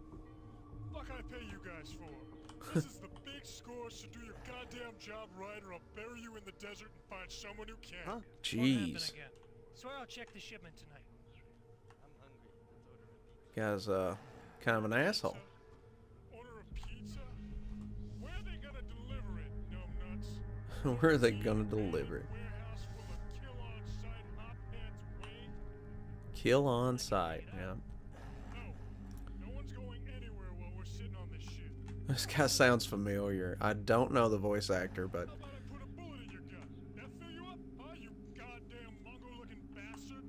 What can I pay you guys for? This is the big score, so do your goddamn job right or I'll bury you in the desert and find someone who can. Huh? Jeez. Swear I'll check the shipment tonight. Guy's kind of an asshole. Order a pizza? Where are they gonna deliver it, numbnuts? Where are they gonna deliver it? Warehouse full of kill-on-site hopheads waiting? Kill on sight, yeah. No one's going anywhere while we're sitting on this shit. This guy sounds familiar. I don't know the voice actor, but How about I put a bullet in your gut? That fill you up? Huh, you goddamn Mongo-looking bastard?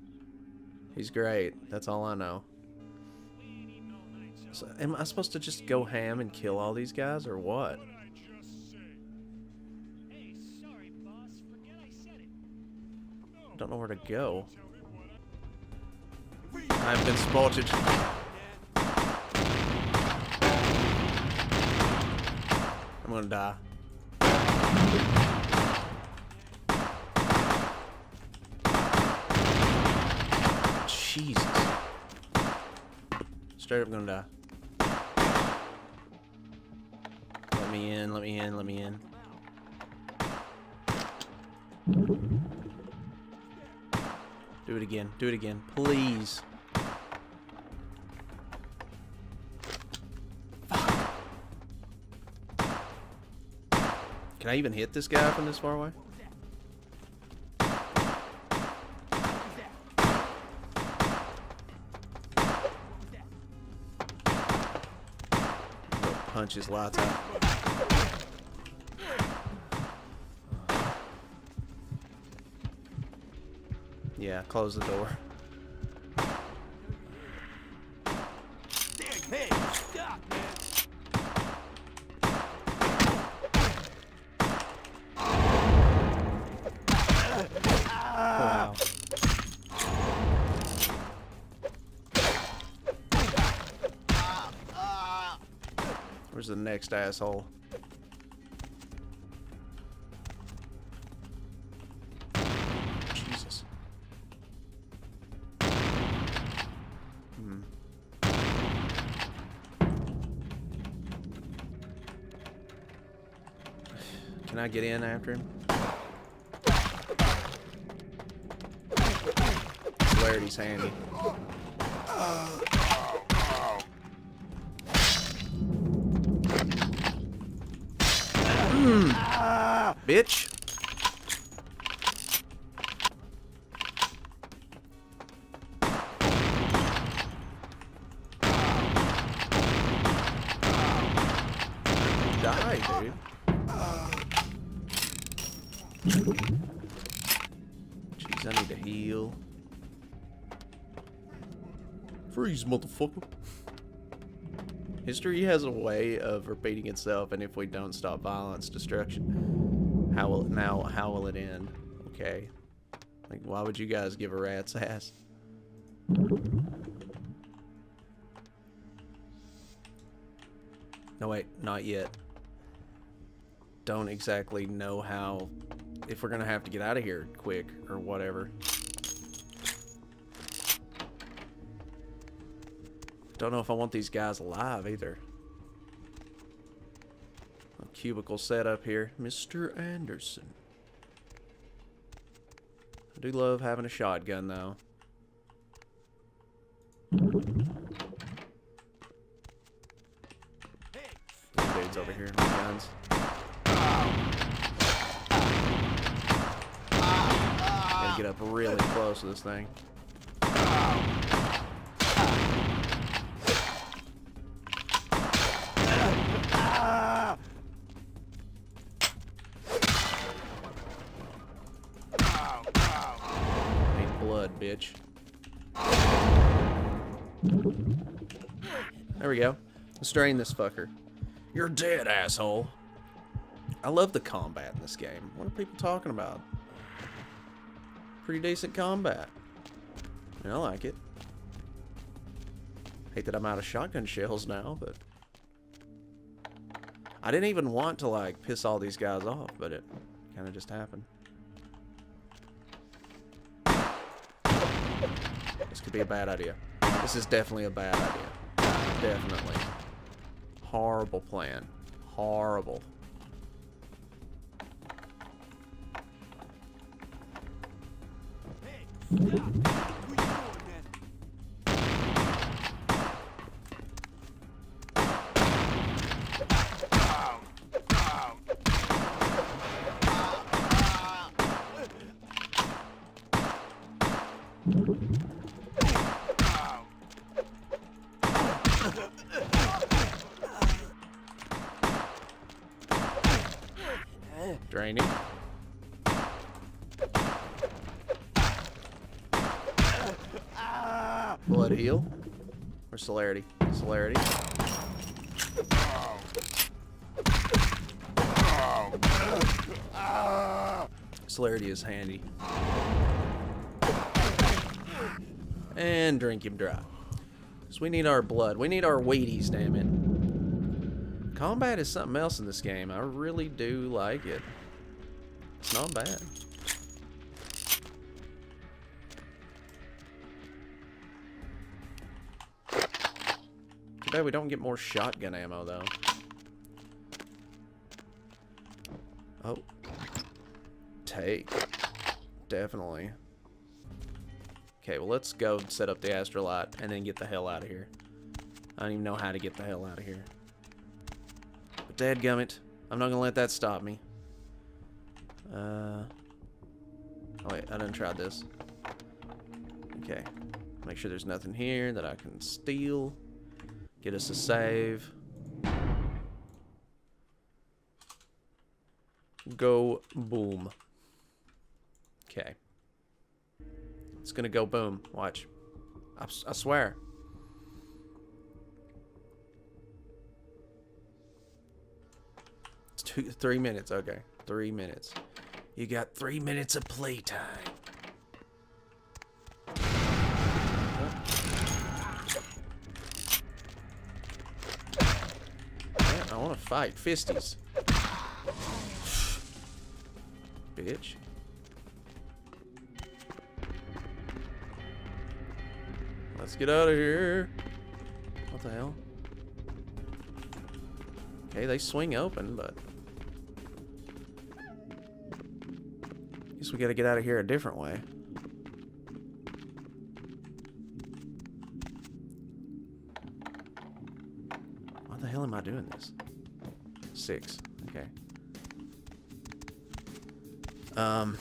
he's great. That's all I know. So, am I supposed to just go ham and kill all these guys, or what? What'd I just say? Hey, sorry, boss. Forget I said it. I don't know where to go. Tell me what I've been spotted. I'm gonna die. Jesus. Straight up gonna die. Let me in, let me in, let me in. Do it again, please. Can I even hit this guy from this far away? Punch his lights out. Yeah, close the door. Hey, stop, man. Wow. Where's the next asshole? Jesus. Can I get in after him? Celerity's handy. Bitch. Die, dude. Jeez, I need to heal. Freeze, motherfucker. History has a way of repeating itself, and if we don't stop violence, destruction. How will it end? Okay. Like, why would you guys give a rat's ass? No, wait, not yet. Don't exactly know how, if we're gonna have to get out of here quick or whatever. Don't know if I want these guys alive either. A cubicle setup here. Mr. Anderson. I do love having a shotgun though. blades over here. Guns. Gotta get up really close to this thing. Ain't blood, bitch. There we go. Let's drain this fucker. You're dead, asshole. I love the combat in this game. What are people talking about? Pretty decent combat. I like it. Hate that I'm out of shotgun shells now, but I didn't even want to like piss all these guys off, but it kind of just happened. This could be a bad idea. This is definitely a bad idea. Definitely. Horrible plan. Horrible. Draining. Blood heal. Or celerity. Celerity. Celerity is handy. And drink him dry. So we need our blood. We need our Wheaties, damn it. Combat is something else in this game. I really do like it. It's not bad. Too bad we don't get more shotgun ammo, though. Oh. Take. Definitely. Okay, well, let's go set up the astrolite and then get the hell out of here. I don't even know how to get the hell out of here. But dadgummit, I'm not gonna let that stop me. Oh wait, I done tried this. Okay. Make sure there's nothing here that I can steal. Get us a save. Go boom. Okay. It's gonna go boom. Watch. I swear. It's 3 minutes. Okay. 3 minutes. You got 3 minutes of playtime. Yeah, I want to fight. Fisties. Bitch. Let's get out of here. What the hell? Okay, they swing open, but guess we gotta get out of here a different way. Why the hell am I doing this? 6. Okay. Damn.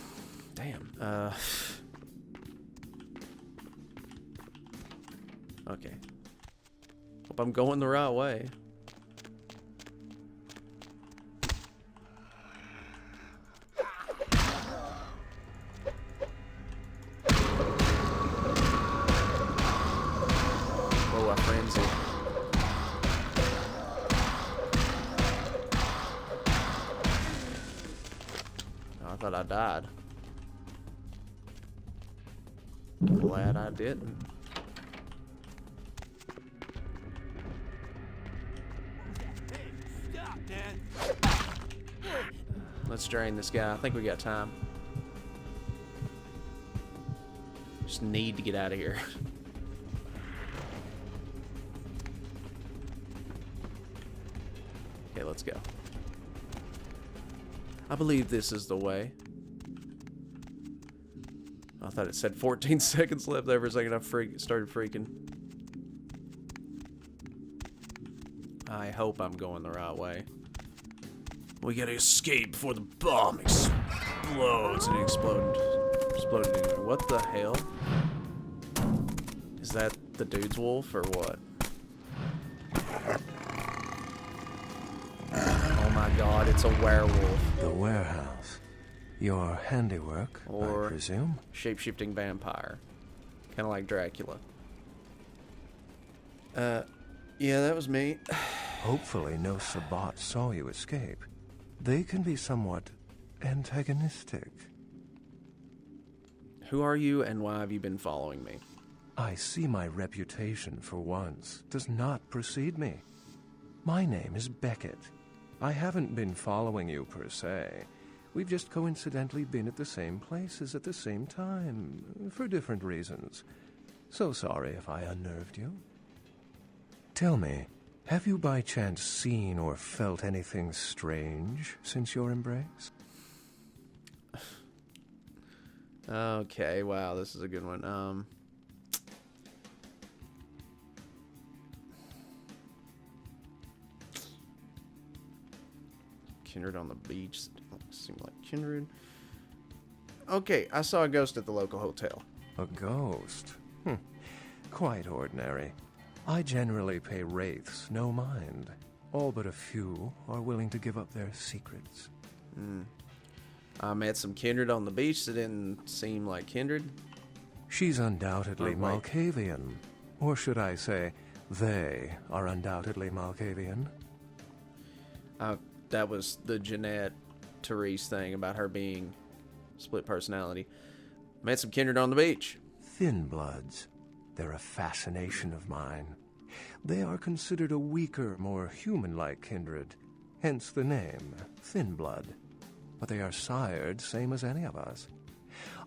Okay. Hope I'm going the right way. Oh, I frenzy. Oh, I thought I died. Glad I didn't. Let's drain this guy. I think we got time. Just need to get out of here. Okay, let's go. I believe this is the way. I thought it said 14 seconds left there for a second. I started freaking. I hope I'm going the right way. We gotta escape before the bomb explodes and exploded anywhere. What the hell? Is that the dude's wolf or what? Oh my god, it's a werewolf. The warehouse. Your handiwork, Or I presume? Shape-shifting vampire. Kind of like Dracula. Yeah, that was me. Hopefully no Sabbat saw you escape. They can be somewhat antagonistic. Who are you and why have you been following me? I see my reputation, for once, does not precede me. My name is Beckett. I haven't been following you per se. We've just coincidentally been at the same places at the same time, for different reasons. So sorry if I unnerved you. Tell me, have you by chance seen or felt anything strange since your embrace? Okay, wow, this is a good one. Kindred on the beach. Seemed like kindred. Okay, I saw a ghost at the local hotel. A ghost? Quite ordinary. I generally pay wraiths no mind. All but a few are willing to give up their secrets. I met some kindred on the beach that didn't seem like kindred. She's undoubtedly Oh, wait. Malkavian. Or should I say, they are undoubtedly Malkavian. That was the Jeanette Therese thing about her being split personality. Met some kindred on the beach. Thin bloods. They're a fascination of mine. They are considered a weaker, more human-like kindred. Hence the name, Thin Blood. But they are sired same as any of us.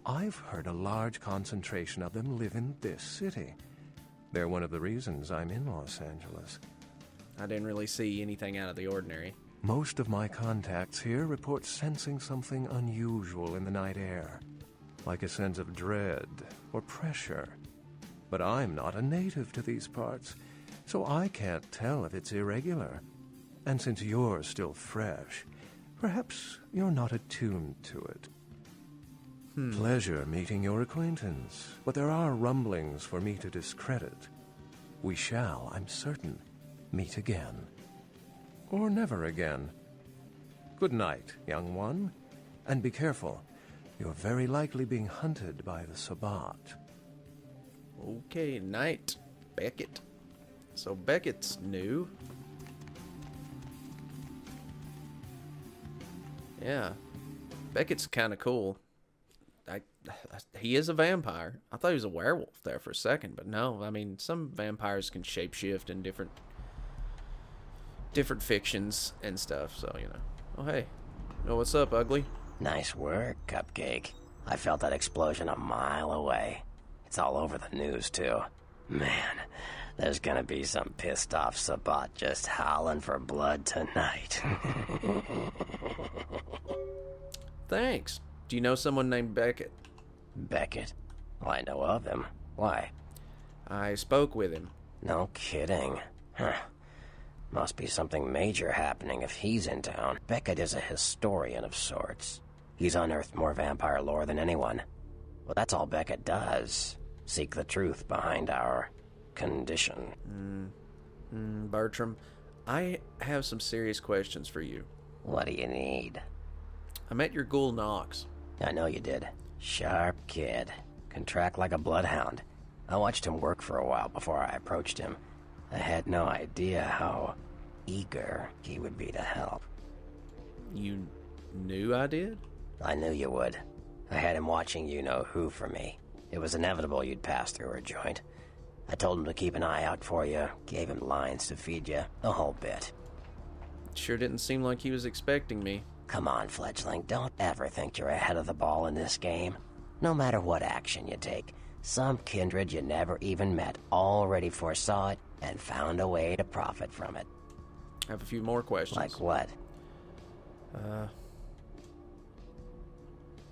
I've heard a large concentration of them live in this city. They're one of the reasons I'm in Los Angeles. I didn't really see anything out of the ordinary. Most of my contacts here report sensing something unusual in the night air, like a sense of dread or pressure. But I'm not a native to these parts, so I can't tell if it's irregular. And since you're still fresh, perhaps you're not attuned to it. Pleasure meeting your acquaintance, but there are rumblings for me to discredit. We shall, I'm certain, meet again. Or never again. Good night, young one. And be careful. You're very likely being hunted by the Sabbat. Okay, night. Beckett. So Beckett's new. Yeah. Beckett's kind of cool. He is a vampire. I thought he was a werewolf there for a second, but no. I mean, some vampires can shapeshift in different fictions and stuff, so, you know. Oh, hey. Oh, what's up, ugly? Nice work, Cupcake. I felt that explosion a mile away. It's all over the news, too. Man, there's gonna be some pissed-off Sabbat just howling for blood tonight. Thanks. Do you know someone named Beckett? Beckett? Well, I know of him. Why? I spoke with him. No kidding. Huh. Must be something major happening if he's in town. Beckett is a historian of sorts. He's unearthed more vampire lore than anyone. Well, that's all Beckett does. Seek the truth behind our condition. Bertram, I have some serious questions for you. What do you need? I met your ghoul Knox. I know you did. Sharp kid. Can track like a bloodhound. I watched him work for a while before I approached him. I had no idea how eager he would be to help. You knew I did? I knew you would. I had him watching you-know-who for me. It was inevitable you'd pass through her joint. I told him to keep an eye out for you, gave him lines to feed you, the whole bit. Sure didn't seem like he was expecting me. Come on, fledgling, don't ever think you're ahead of the ball in this game. No matter what action you take, some kindred you never even met already foresaw it and found a way to profit from it. I have a few more questions. Like what?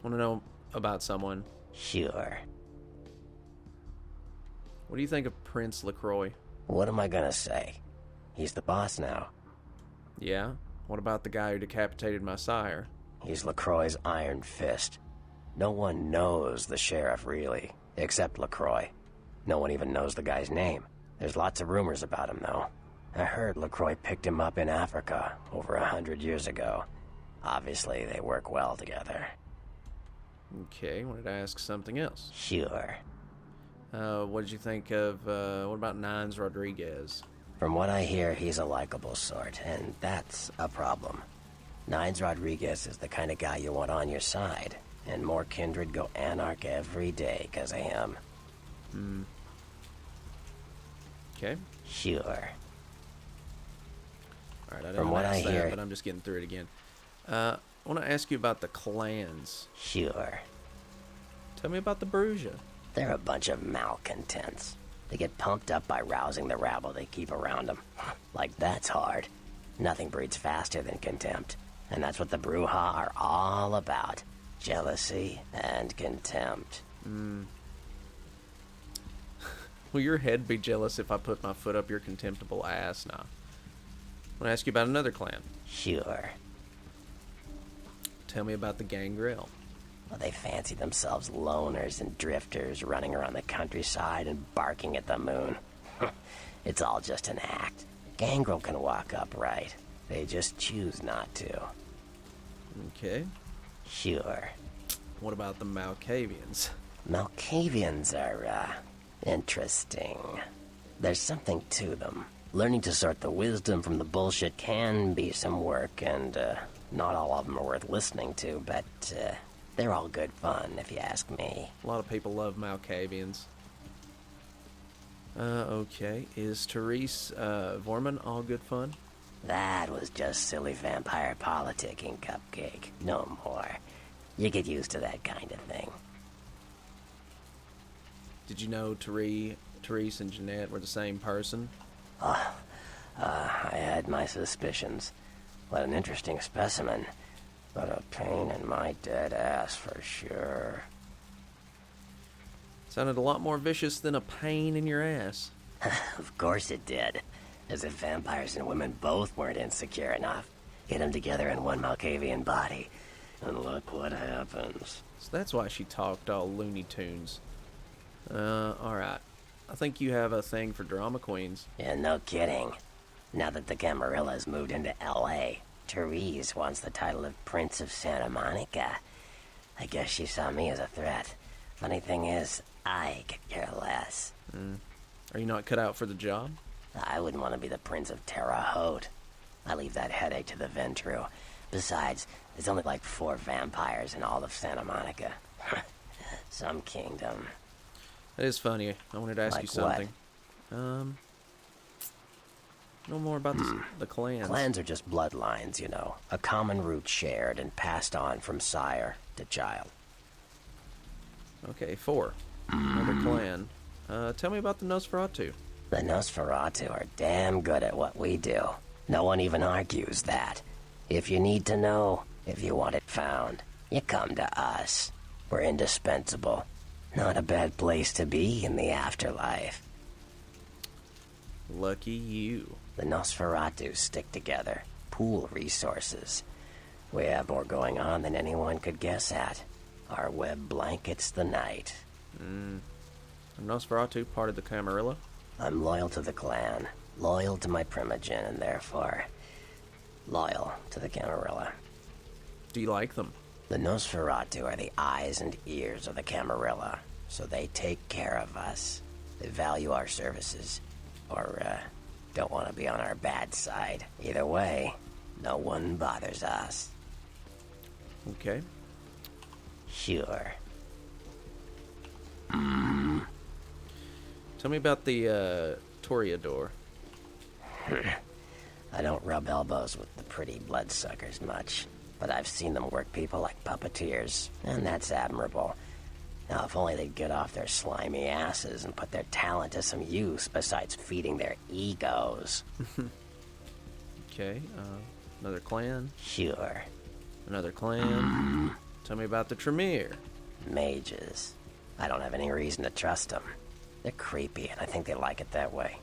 Want to know about someone. Sure. What do you think of Prince LaCroix? What am I gonna say? He's the boss now. Yeah? What about the guy who decapitated my sire? He's LaCroix's Iron Fist. No one knows the sheriff, really, except LaCroix. No one even knows the guy's name. There's lots of rumors about him, though. I heard LaCroix picked him up in Africa over 100 years ago. Obviously, they work well together. Okay, wanted to ask something else. Sure. What did you think of, what about Nines Rodriguez? From what I hear, he's a likable sort, and that's a problem. Nines Rodriguez is the kind of guy you want on your side, and more kindred go anarch every day because of him. Okay. Sure. Alright, I From didn't what I ask that, hear, but I'm just getting through it again. I want to ask you about the clans. Sure. Tell me about the Bruja. They're a bunch of malcontents. They get pumped up by rousing the rabble they keep around them. Like, that's hard. Nothing breeds faster than contempt. And that's what the Bruja are all about. Jealousy and contempt. Will your head be jealous if I put my foot up your contemptible ass? Nah. I want to ask you about another clan. Sure. Tell me about the Gangrel. Well, they fancy themselves loners and drifters running around the countryside and barking at the moon. It's all just an act. Gangrel can walk upright. They just choose not to. Okay. Sure. What about the Malkavians? Malkavians are, interesting. There's something to them. Learning to sort the wisdom from the bullshit can be some work, and, not all of them are worth listening to, but, they're all good fun, if you ask me. A lot of people love Malkavians. Okay. Is Therese, Vorman all good fun? That was just silly vampire politicking, Cupcake. No more. You get used to that kind of thing. Did you know Therese and Jeanette were the same person? I had my suspicions. What an interesting specimen. But a pain in my dead ass for sure. Sounded a lot more vicious than a pain in your ass. Of course it did. As if vampires and women both weren't insecure enough. Get them together in one Malkavian body, and look what happens. So that's why she talked all Looney Tunes. Alright. I think you have a thing for drama queens. Yeah, no kidding. Now that the Camarillas moved into L.A., Therese wants the title of Prince of Santa Monica. I guess she saw me as a threat. Funny thing is, I could care less. Are you not cut out for the job? I wouldn't want to be the Prince of Terre Haute. I leave that headache to the Ventru. Besides, there's only like 4 vampires in all of Santa Monica. Some kingdom. That is funny. I wanted to ask Like you something. No more about the clans. Clans are just bloodlines, you know. A common root shared and passed on from sire to child. Okay, 4. Another clan. Tell me about the Nosferatu. The Nosferatu are damn good at what we do. No one even argues that. If you need to know, if you want it found, you come to us. We're indispensable. Not a bad place to be in the afterlife. Lucky you. The Nosferatu stick together, pool resources. We have more going on than anyone could guess at. Our web blankets the night. Are Nosferatu part of the Camarilla? I'm loyal to the clan, loyal to my primogen, and therefore loyal to the Camarilla. Do you like them? The Nosferatu are the eyes and ears of the Camarilla, so they take care of us. They value our services, or don't want to be on our bad side. Either way, no one bothers us. Okay. Sure. Tell me about the Toreador. I don't rub elbows with the pretty bloodsuckers much, but I've seen them work people like puppeteers, and that's admirable. Now, if only they'd get off their slimy asses and put their talent to some use besides feeding their egos. Okay, another clan. Sure. Another clan. Tell me about the Tremere. Mages. I don't have any reason to trust them. They're creepy, and I think they like it that way.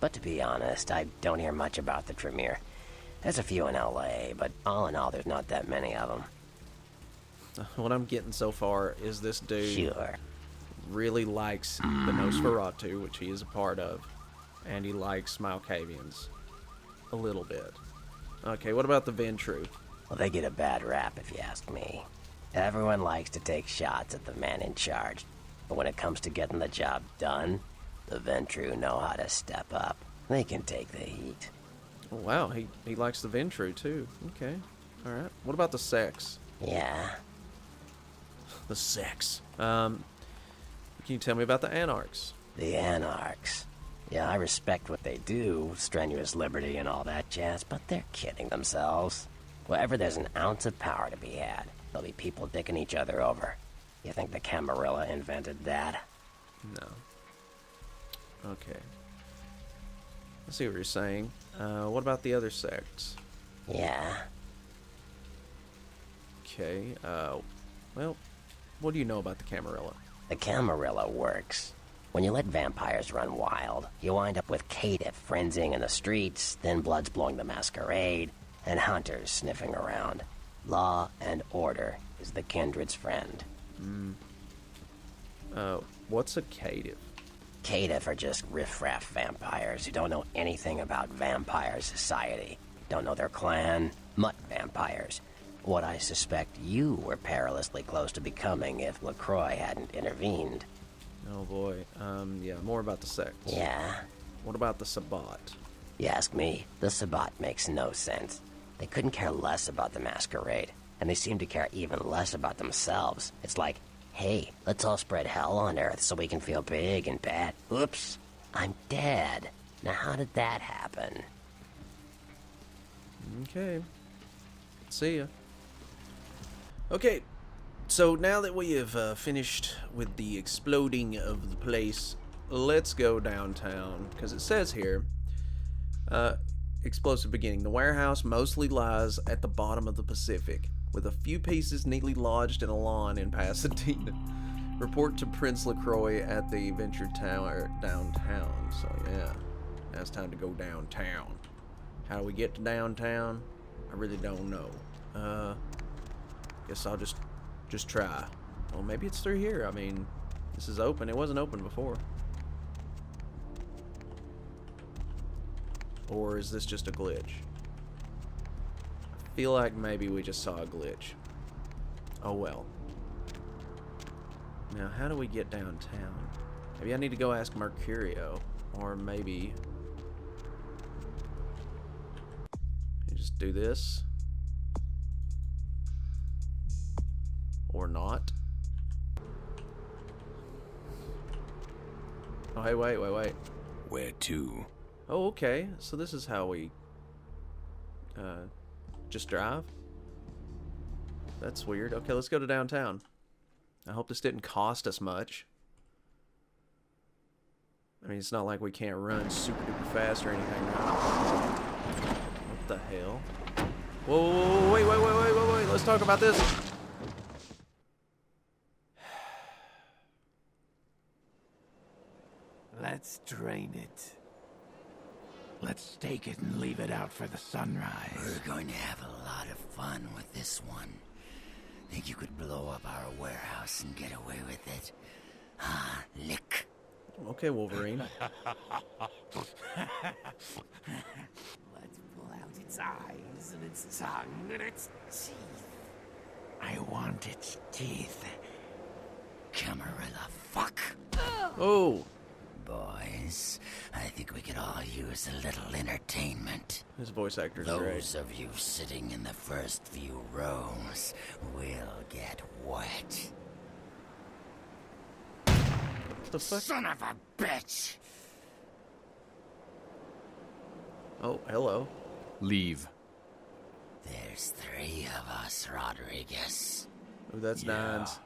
But to be honest, I don't hear much about the Tremere. There's a few in LA, but all in all, there's not that many of them. What I'm getting so far is this dude Sure. really likes the Nosferatu, which he is a part of, and he likes Malkavians a little bit. Okay, what about the Ventru? Well, they get a bad rap if you ask me. Everyone likes to take shots at the man in charge, but when it comes to getting the job done, the Ventru know how to step up. They can take the heat. Oh, wow, he likes the Ventru too. Okay, alright. What about the Sex? Yeah. The Sex. Can you tell me about the Anarchs? The Anarchs. Yeah, I respect what they do, strenuous liberty and all that jazz, but they're kidding themselves. Wherever there's an ounce of power to be had, there'll be people dicking each other over. You think the Camarilla invented that? No. Okay. I see what you're saying. What about the other sects? Yeah. Okay, well, what do you know about the Camarilla? The Camarilla works. When you let vampires run wild, you wind up with caitiff frenzying in the streets, then bloods blowing the Masquerade, and hunters sniffing around. Law and order is the kindred's friend. What's a caitiff? Caitiff are just riffraff vampires who don't know anything about vampire society. Don't know their clan. Mutt vampires. What I suspect you were perilously close to becoming if LaCroix hadn't intervened. Oh boy. Yeah, more about the sects. Yeah. What about the Sabbat? You ask me, the Sabbat makes no sense. They couldn't care less about the Masquerade, and they seem to care even less about themselves. It's like, hey, let's all spread hell on Earth so we can feel big and bad. Oops, I'm dead. Now how did that happen? Okay. See ya. Okay, so now that we have finished with the exploding of the place, let's go downtown, because it says here, explosive beginning. The warehouse mostly lies at the bottom of the Pacific, with a few pieces neatly lodged in a lawn in Pasadena. Report to Prince LaCroix at the Venture Tower downtown. So yeah, now it's time to go downtown. How do we get to downtown? I really don't know. Guess I'll just try. Well, maybe it's through here. I mean, this is open. It wasn't open before. Or is this just a glitch? I feel like maybe we just saw a glitch. Oh well. Now, how do we get downtown? Maybe I need to go ask Mercurio. Or maybe... you just do this. Or not. Oh, hey, wait. Where to? Oh, okay. So this is how we... just drive? That's weird. Okay, let's go to downtown. I hope this didn't cost us much. I mean, it's not like we can't run super duper fast or anything, right? What the hell? Whoa, wait. Let's talk about this. Let's drain it. Let's take it and leave it out for the sunrise. We're going to have a lot of fun with this one. Think you could blow up our warehouse and get away with it? Ah, lick. Okay, Wolverine. Let's pull out its eyes and its tongue and its teeth. I want its teeth. Camarilla, fuck. Oh. Boys, I think we could all use a little entertainment. His voice actor's Those great. of you sitting in the first few rows will get wet. The fuck? Son of a bitch! Oh, hello. Leave. There's 3 of us, Rodriguez. Oh, that's Nines.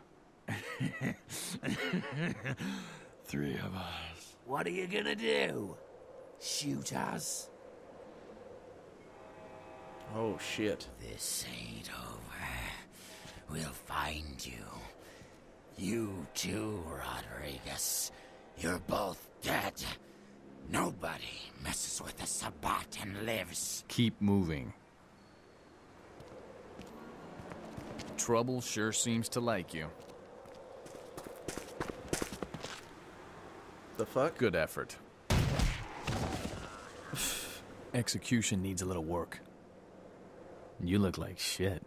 3 of us. What are you gonna do? Shoot us? Oh, shit. This ain't over. We'll find you. You too, Rodriguez. You're both dead. Nobody messes with a Sabbat and lives. Keep moving. Trouble sure seems to like you. The fuck? Good effort. Execution needs a little work. You look like shit.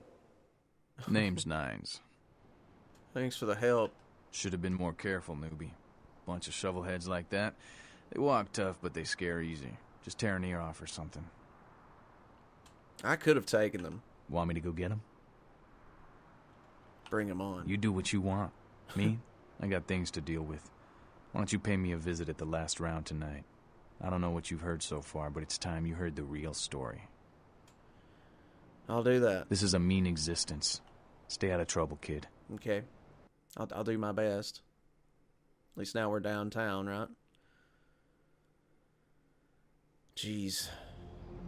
Name's Nines. Thanks for the help. Should have been more careful, newbie. Bunch of shovelheads like that. They walk tough, but they scare easy. Just tear an ear off or something. I could have taken them. Want me to go get them? Bring them on. You do what you want. Me? I got things to deal with. Why don't you pay me a visit at the last round tonight? I don't know what you've heard so far, but it's time you heard the real story. I'll do that. This is a mean existence. Stay out of trouble, kid. Okay. I'll do my best. At least now we're downtown, right? Jeez.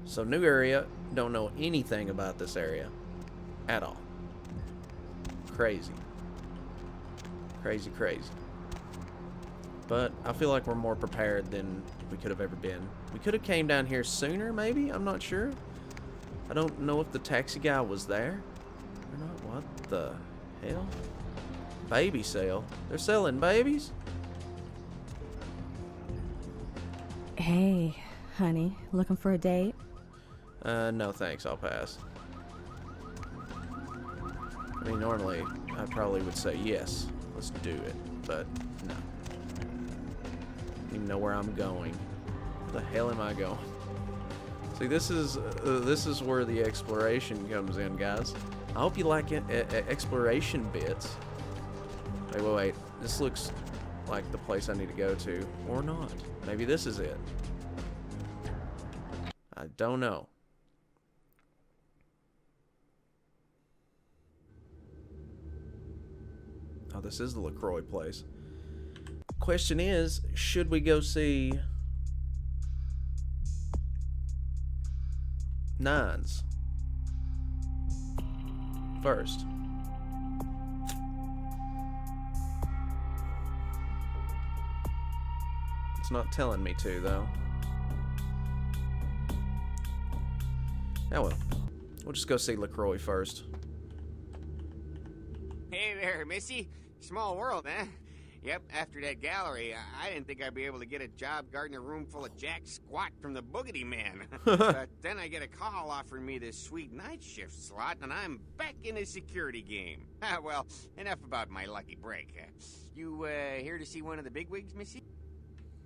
So, new area. Don't know anything about this area. At all. Crazy. Crazy, crazy. But I feel like we're more prepared than we could have ever been. We could have came down here sooner, maybe? I'm not sure. I don't know if the taxi guy was there or not. What the hell? Baby sale? They're selling babies? Hey, honey. Looking for a date? No thanks. I'll pass. I mean, normally, I probably would say yes. Let's do it. But, no. Even know where I'm going. Where the hell am I going? See, this is where the exploration comes in, guys. I hope you like it, exploration bits. Wait. This looks like the place I need to go to, or not. Maybe this is it. I don't know. Oh, this is the LaCroix place. Question is, should we go see Nines first? It's not telling me to, though. Oh well. We'll just go see LaCroix first. Hey there, Missy. Small world, huh? Yep, after that gallery, I didn't think I'd be able to get a job guarding a room full of Jack Squat from the Boogity Man. But then I get a call offering me this sweet night shift slot, and I'm back in the security game. Well, enough about my lucky break. You here to see one of the bigwigs, Missy?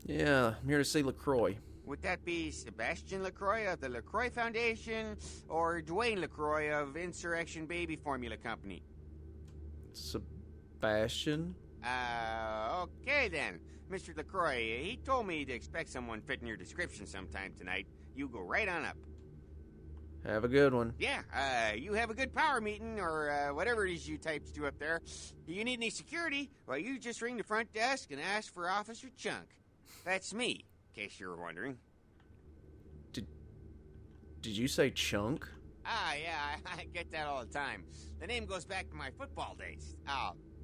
Yeah, I'm here to see LaCroix. Would that be Sebastian LaCroix of the LaCroix Foundation, or Dwayne LaCroix of Insurrection Baby Formula Company? Sebastian? Okay then. Mr. LaCroix, he told me to expect someone fitting your description sometime tonight. You go right on up. Have a good one. Yeah, you have a good power meeting, or whatever it is you types do up there. You need any security? Well, you just ring the front desk and ask for Officer Chunk. That's me, in case you were wondering. Did you say Chunk? Yeah, I get that all the time. The name goes back to my football days.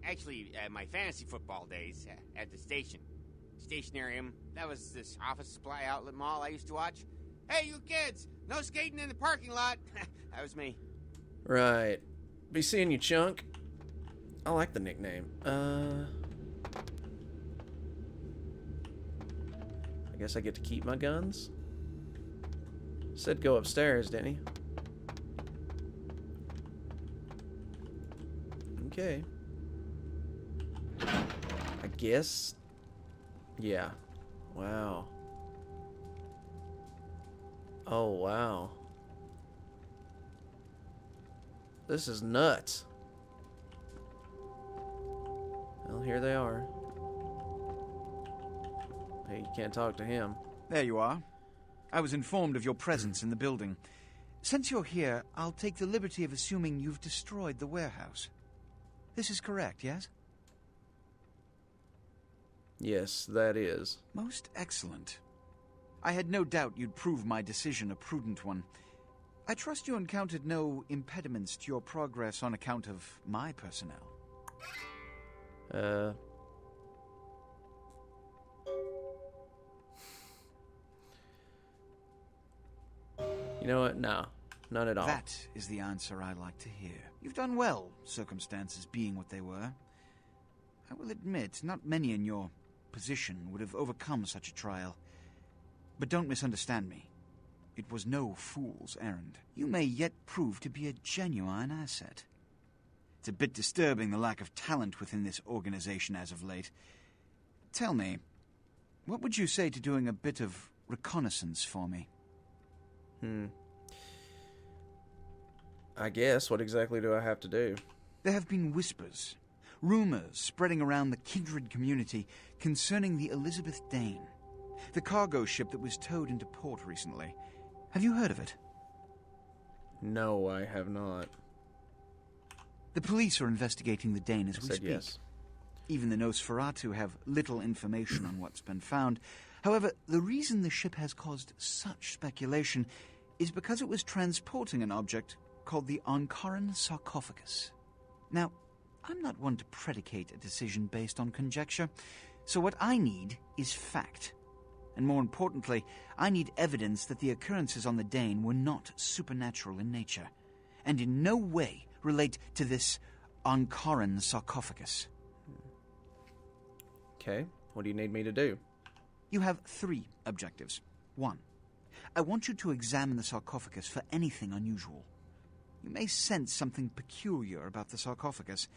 Actually, my fantasy football days at the station. Stationarium. That was this office supply outlet mall I used to watch. Hey, you kids! No skating in the parking lot! That was me. Right. Be seeing you, Chunk. I like the nickname. I guess I get to keep my guns? Said go upstairs, didn't he? Okay. I guess. Yeah. Wow. Oh, wow. This is nuts. Well, here they are. Hey, you can't talk to him. There you are. I was informed of your presence in the building. Since you're here, I'll take the liberty of assuming you've destroyed the warehouse. This is correct, yes? Yes, that is. Most excellent. I had no doubt you'd prove my decision a prudent one. I trust you encountered no impediments to your progress on account of my personnel. know what? No. None at all. That is the answer I like to hear. You've done well, circumstances being what they were. I will admit, not many in your position would have overcome such a trial. But don't misunderstand me. It was no fool's errand. You may yet prove to be a genuine asset. It's a bit disturbing, the lack of talent within this organization as of late. Tell me, what would you say to doing a bit of reconnaissance for me? I guess. What exactly do I have to do? There have been whispers, rumors spreading around the kindred community concerning the Elizabeth Dane, the cargo ship that was towed into port recently. Have you heard of it? No, I have not. The police are investigating the Dane as we speak. Yes. Even the Nosferatu have little information on what's been found. However, the reason the ship has caused such speculation is because it was transporting an object called the Ankaran sarcophagus. Now, I'm not one to predicate a decision based on conjecture, so what I need is fact. And more importantly, I need evidence that the occurrences on the Dane were not supernatural in nature, and in no way relate to this Ankaran sarcophagus. Okay, what do you need me to do? You have 3 objectives. 1. I want you to examine the sarcophagus for anything unusual. You may sense something peculiar about the sarcophagus.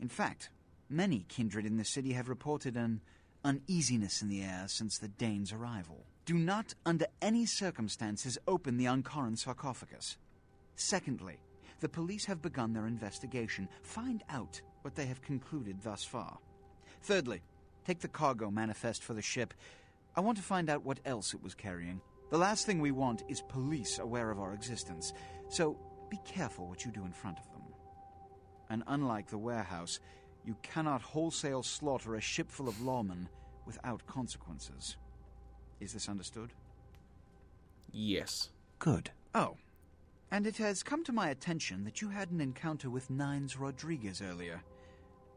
In fact, many kindred in the city have reported an uneasiness in the air since the Dane's arrival. Do not, under any circumstances, open the Ankaran sarcophagus. Secondly, the police have begun their investigation. Find out what they have concluded thus far. Thirdly, take the cargo manifest for the ship. I want to find out what else it was carrying. The last thing we want is police aware of our existence, so be careful what you do in front of them. And unlike the warehouse, you cannot wholesale slaughter a ship full of lawmen without consequences. Is this understood? Yes. Good. Oh, and it has come to my attention that you had an encounter with Nines Rodriguez earlier.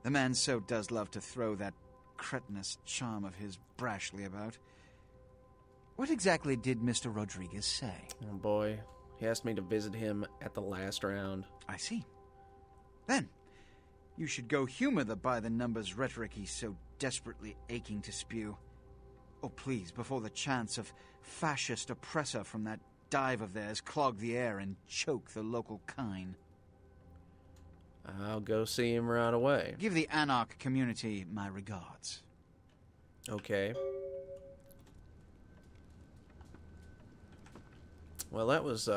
The man so does love to throw that cretinous charm of his brashly about. What exactly did Mr. Rodriguez say? Oh boy, he asked me to visit him at the last round. I see. Then, you should go humor the by-the-numbers rhetoric he's so desperately aching to spew. Oh, please, before the chance of fascist oppressor from that dive of theirs clog the air and choke the local kine. I'll go see him right away. Give the Anarch community my regards. Okay. Well, that was,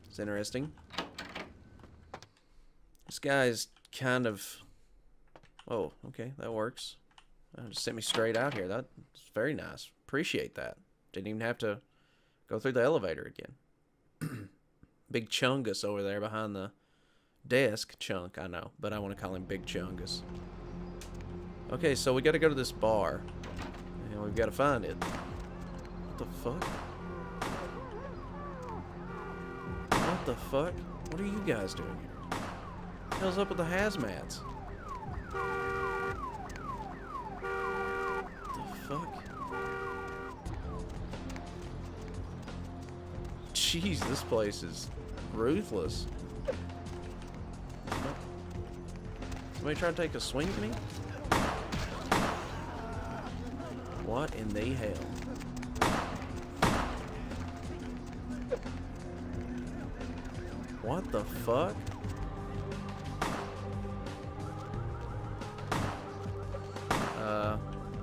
it's interesting. This guy's kind of... Oh, okay, that works. Just sent me straight out here. That's very nice. Appreciate that. Didn't even have to go through the elevator again. Big Chungus over there behind the desk. Chunk, I know, but I want to call him Big Chungus. Okay, so we got to go to this bar. And we've got to find it. What the fuck? What the fuck? What are you guys doing here? What the hell's up with the hazmats? What the fuck? Jeez, this place is ruthless. Somebody trying to take a swing at me? What in the hell? What the fuck?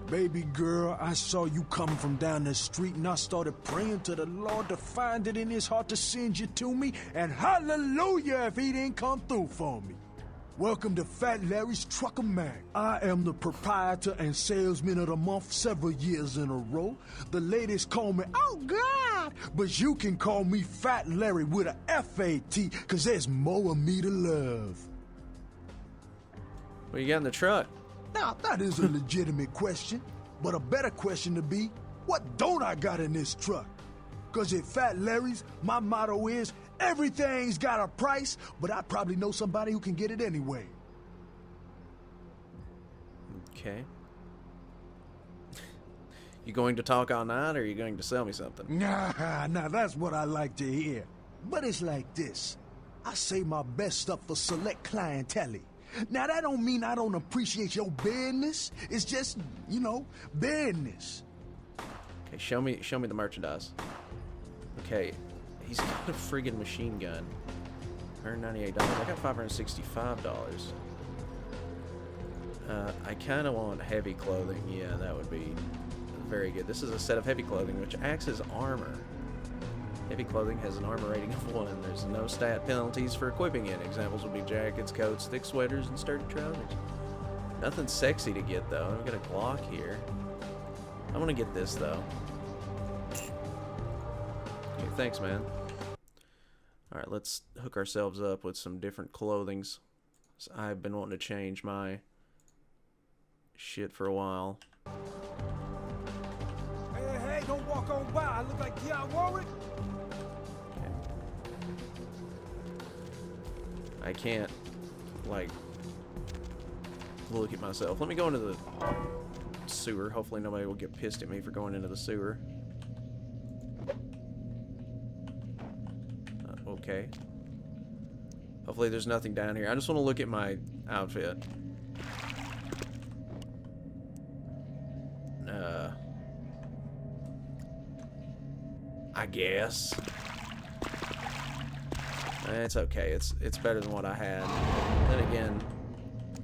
Baby girl, I saw you coming from down the street and I started praying to the Lord to find it in his heart to send you to me, and hallelujah if he didn't come through for me. Welcome to Fat Larry's Trucker Mag. I am the proprietor and salesman of the month several years in a row. The ladies call me, oh God, but you can call me Fat Larry with a F-A-T, cause there's more of me to love. What you got in the truck? Now, that is a legitimate question, but a better question to be, what don't I got in this truck? Cause at Fat Larry's, my motto is, everything's got a price, but I probably know somebody who can get it anyway. Okay. You going to talk all night, or are you going to sell me something? Nah, that's what I like to hear. But it's like this. I save my best stuff for select clientele. Now, that don't mean I don't appreciate your business. It's just, business. Okay, show me the merchandise. Okay, he's got a friggin' machine gun. $198. I got $565. I kind of want heavy clothing. Yeah, that would be very good. This is a set of heavy clothing, which acts as armor. Heavy clothing has an armor rating of 1. There's no stat penalties for equipping it. Examples would be jackets, coats, thick sweaters, and sturdy trousers. Nothing sexy to get, though. I've got a Glock here. I want to get this, though. Okay, thanks, man. Alright, let's hook ourselves up with some different clothings. So I've been wanting to change my shit for a while. Hey, don't walk on by. I look like Dionne Warwick. I can't, like, look at myself. Let me go into the sewer. Hopefully nobody will get pissed at me for going into the sewer. Okay. Hopefully there's nothing down here. I just want to look at my outfit. I guess. It's okay. It's better than what I had. Then again,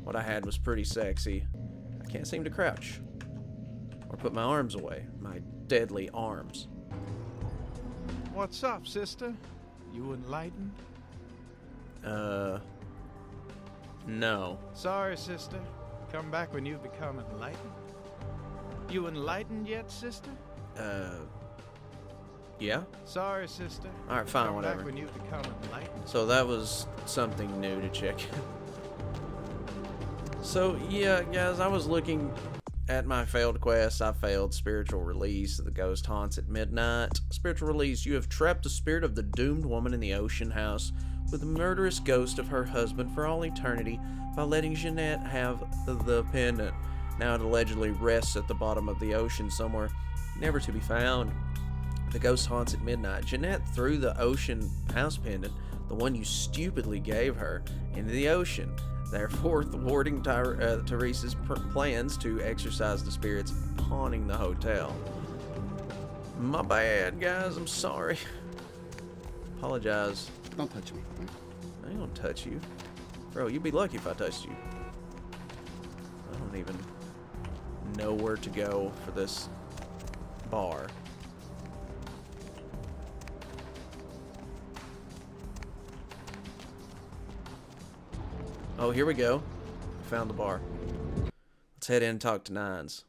what I had was pretty sexy. I can't seem to crouch. Or put my arms away. My deadly arms. What's up, sister? You enlightened? No. Sorry, sister. Come back when you've become enlightened. You enlightened yet, sister? Yeah? Sorry, sister. Alright, fine, Come whatever. back when you've become enlightened. So that was something new to check. So, yeah, guys, I was looking at my failed quest. I failed Spiritual Release. The ghost haunts at midnight. Spiritual Release. You have trapped the spirit of the doomed woman in the ocean house with the murderous ghost of her husband for all eternity by letting Jeanette have the pendant. Now it allegedly rests at the bottom of the ocean somewhere, never to be found. The ghost haunts at midnight. Jeanette threw the ocean house pendant, the one you stupidly gave her, into the ocean, therefore thwarting Teresa's plans to exorcise the spirits haunting the hotel. My bad, guys. I'm sorry. Apologize. Don't touch me. I ain't gonna touch you. Bro, you'd be lucky if I touched you. I don't even know where to go for this bar. Oh, here we go. Found the bar. Let's head in and talk to Nines.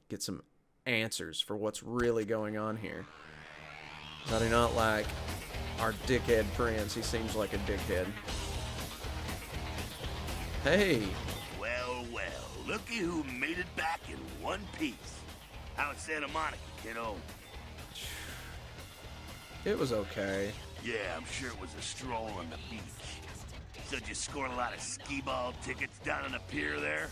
Get some answers for what's really going on here. I do not like our dickhead prince. He seems like a dickhead. Hey. Well, looky who made it back in one piece. How's Santa Monica, kiddo? It was okay. Yeah, I'm sure it was a stroll on the beach. Said you scored a lot of skee-ball tickets down on the pier there?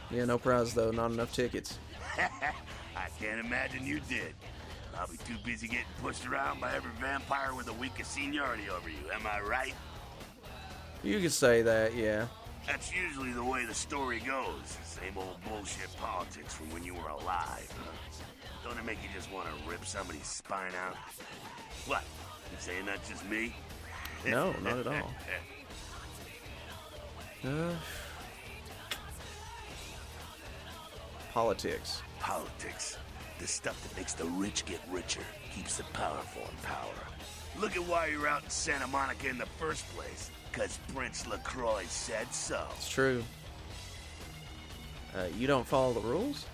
Yeah, no prize though. Not enough tickets. I can't imagine you did. I'll be too busy getting pushed around by every vampire with the weakest seniority over you, am I right? You could say that, yeah. That's usually the way the story goes. Same old bullshit politics from when you were alive, huh? Don't it make you just want to rip somebody's spine out? What? You saying that's just me? No, not at all. Politics. Politics. The stuff that makes the rich get richer, keeps the powerful in power. Look at why you're out in Santa Monica in the first place. Because Prince LaCroix said so. It's true. You don't follow the rules?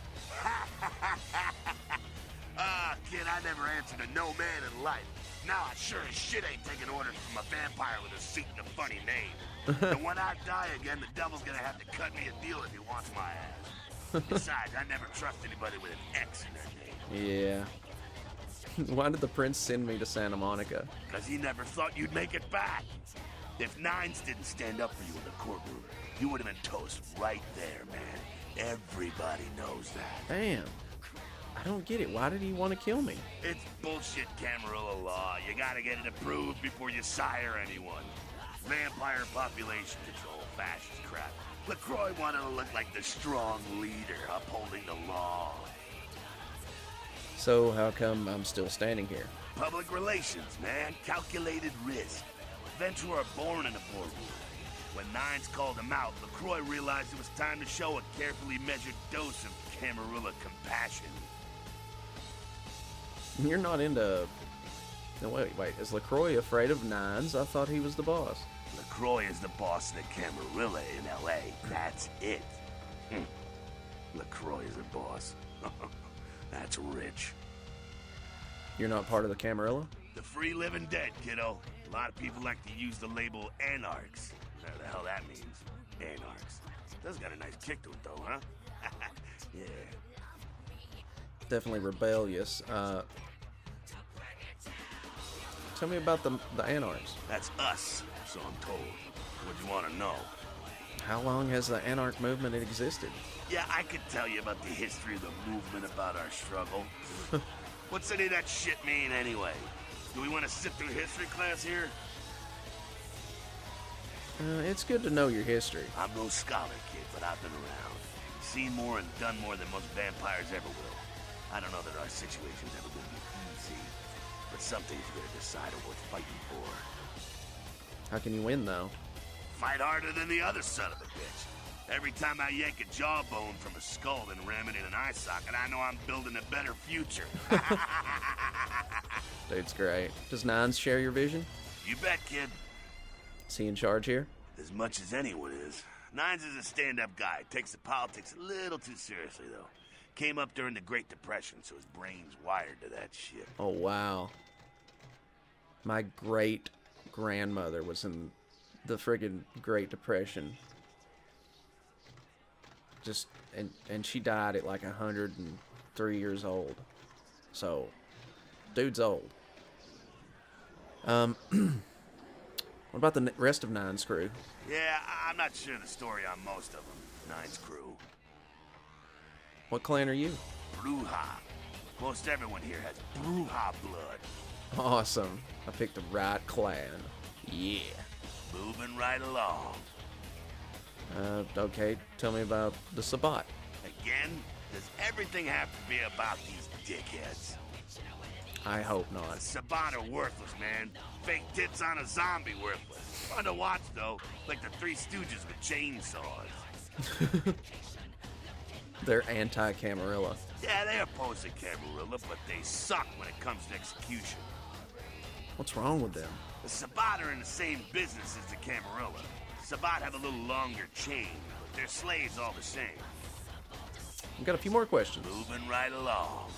Kid, I never answered to no man in life. Now I sure as shit ain't taking orders from a vampire with a suit and a funny name. And when I die again, the devil's gonna have to cut me a deal if he wants my ass. Besides, I never trust anybody with an X in their name. Yeah. Why did the prince send me to Santa Monica? Because he never thought you'd make it back. If Nines didn't stand up for you in the courtroom, you would have been toast right there, man. Everybody knows that. Damn. I don't get it. Why did he want to kill me? It's bullshit Camarilla law. You gotta get it approved before you sire anyone. Vampire population control, fascist crap. LaCroix wanted to look like the strong leader upholding the law. So how come I'm still standing here? Public relations, man. Calculated risk. Venture are born in a boardroom. When Nines called him out, LaCroix realized it was time to show a carefully measured dose of Camarilla compassion. You're not into... No, wait. Is LaCroix afraid of Nines? I thought he was the boss. LaCroix is the boss of the Camarilla in L.A. That's it. LaCroix is a boss. That's rich. You're not part of the Camarilla? The free living dead, kiddo. A lot of people like to use the label anarchs. Whatever the hell that means. Anarchs. Does got a nice kick to it, though, huh? Yeah. Definitely rebellious. Tell me about the anarchs. That's us, so I'm told. What do you want to know? How long has the anarch movement existed? Yeah, I could tell you about the history of the movement, about our struggle. What's any of that shit mean, anyway? Do we want to sit through history class here? It's good to know your history. I'm no scholar, kid, but I've been around. Seen more and done more than most vampires ever will. I don't know that our situation's ever going to be easy, but some things you gotta decide are worth fighting for. How can you win, though? Fight harder than the other son of a bitch. Every time I yank a jawbone from a skull and ram it in an eye socket, I know I'm building a better future. Dude's great. Does Nines share your vision? You bet, kid. Is he in charge here? As much as anyone is. Nines is a stand-up guy. Takes the politics a little too seriously, though. Came up during the Great Depression, so his brain's wired to that shit. Oh, wow. My great-grandmother was in the friggin' Great Depression. And she died at like 103 years old. So, dude's old. What about the rest of Nine's crew? Yeah, I'm not sure the story on most of them. Nine's crew. What clan are you? Bruja. Most everyone here has Bruja blood. Awesome. I picked the right clan. Yeah. Moving right along. Okay, tell me about the Sabbat. Again? Does everything have to be about these dickheads? I hope not. The Sabbat are worthless, man. Fake tits on a zombie worthless. Fun to watch, though. Like the Three Stooges with chainsaws. They're anti-Camarilla. Yeah, they oppose the Camarilla, but they suck when it comes to execution. What's wrong with them? The Sabbat are in the same business as the Camarilla. Sabbat have a little longer chain, but they're slaves all the same. I've got a few more questions. Moving right along.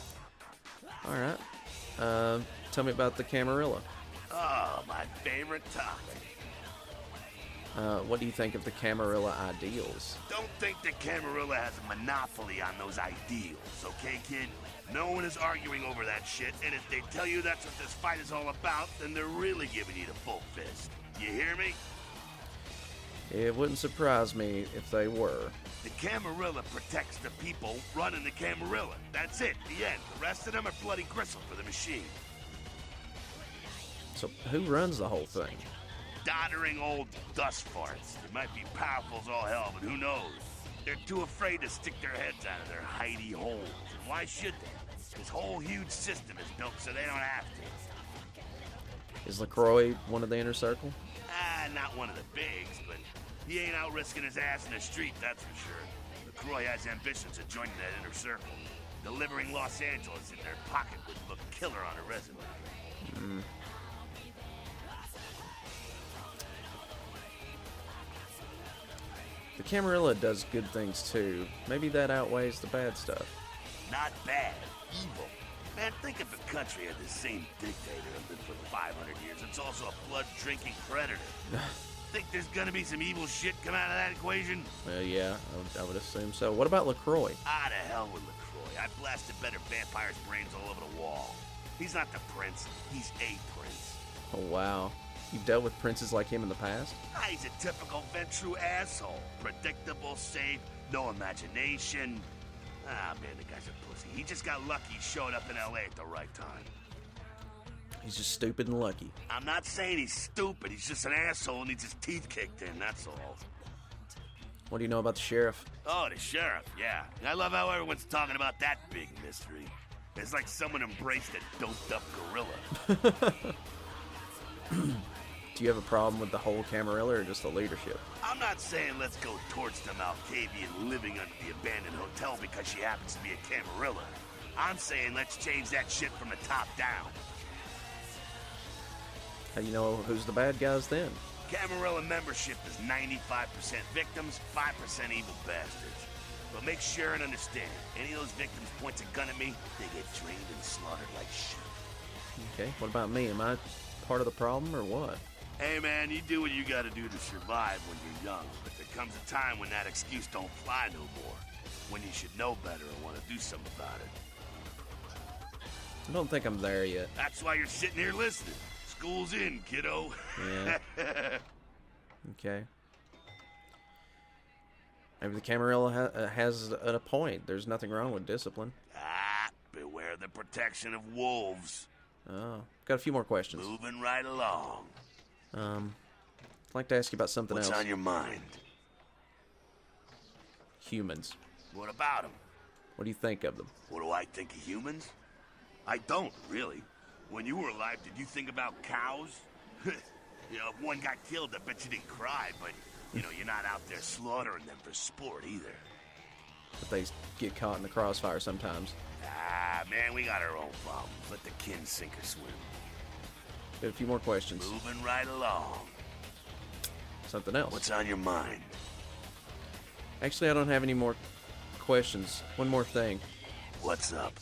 Alright. Tell me about the Camarilla. Oh, my favorite topic. What do you think of the Camarilla ideals? Don't think the Camarilla has a monopoly on those ideals, okay, kid? No one is arguing over that shit, and if they tell you that's what this fight is all about, then they're really giving you the full fist. You hear me? It wouldn't surprise me if they were. The Camarilla protects the people running the Camarilla. That's it, the end. The rest of them are bloody gristle for the machine. So who runs the whole thing? Doddering old dust farts. They might be powerful as all hell, but who knows? They're too afraid to stick their heads out of their hidey holes. And why should they? This whole huge system is built so they don't have to. Is LaCroix one of the inner circle? Not one of the bigs, but he ain't out risking his ass in the street, that's for sure. LaCroix has ambitions of joining that inner circle. Delivering Los Angeles in their pocket would look killer on a resume. The Camarilla does good things too. Maybe that outweighs the bad stuff. Not bad, evil. Man, think if a country had the same dictator as lived for 500 years. It's also a blood-drinking predator. Think there's gonna be some evil shit come out of that equation? Yeah, I would assume so. What about LaCroix? To hell with LaCroix. I blasted better vampires' brains all over the wall. He's not the prince. He's a prince. Oh, wow. You've dealt with princes like him in the past? He's a typical Bertrum asshole. Predictable, safe, no imagination. Ah, man, the guy's a pussy. He just got lucky he showed up in L.A. at the right time. He's just stupid and lucky. I'm not saying he's stupid. He's just an asshole who needs his teeth kicked in, that's all. What do you know about the sheriff? Oh, the sheriff, yeah. I love how everyone's talking about that big mystery. It's like someone embraced a doped-up gorilla. Do you have a problem with the whole Camarilla or just the leadership? I'm not saying let's go torch the Malkavian living under the abandoned hotel because she happens to be a Camarilla. I'm saying let's change that shit from the top down. How do you know who's the bad guys then? Camarilla membership is 95% victims, 5% evil bastards. But make sure and understand, any of those victims points a gun at me, they get drained and slaughtered like shit. Okay, what about me? Am I part of the problem or what? Hey man, you do what you gotta do to survive when you're young, but there comes a time when that excuse don't fly no more. When you should know better and want to do something about it. I don't think I'm there yet. That's why you're sitting here listening. School's in, kiddo. Yeah. Okay. Maybe the Camarilla has a point. There's nothing wrong with discipline. Ah, beware the protection of wolves. Oh, got a few more questions. Moving right along. I'd like to ask you about something else. What's on your mind? Humans. What about them? What do you think of them? What do I think of humans? I don't, really. When you were alive, did you think about cows? You know, if one got killed, I bet you didn't cry, but, you know, you're not out there slaughtering them for sport either. But they get caught in the crossfire sometimes. Ah, man, we got our own problems. Let the kin sink or swim. Got a few more questions. Moving right along. Something else. What's on your mind? Actually, I don't have any more questions. One more thing. What's up?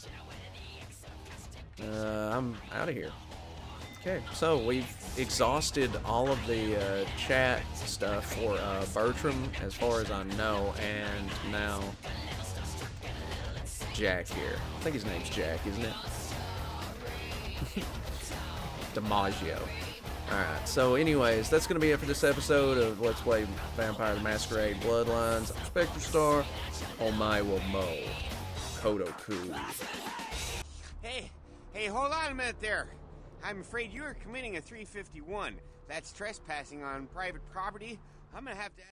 I'm out of here. Okay, so we've exhausted all of the chat stuff for Bertram, as far as I know, and now Jack here. I think his name's Jack, isn't it? DiMaggio. Alright, so anyways, that's going to be it for this episode of Let's Play Vampire the Masquerade Bloodlines. I'm Spectre Star. Omae wo mo. Kodoku. Hey, hold on a minute there. I'm afraid you are committing a 351. That's trespassing on private property. I'm gonna have to...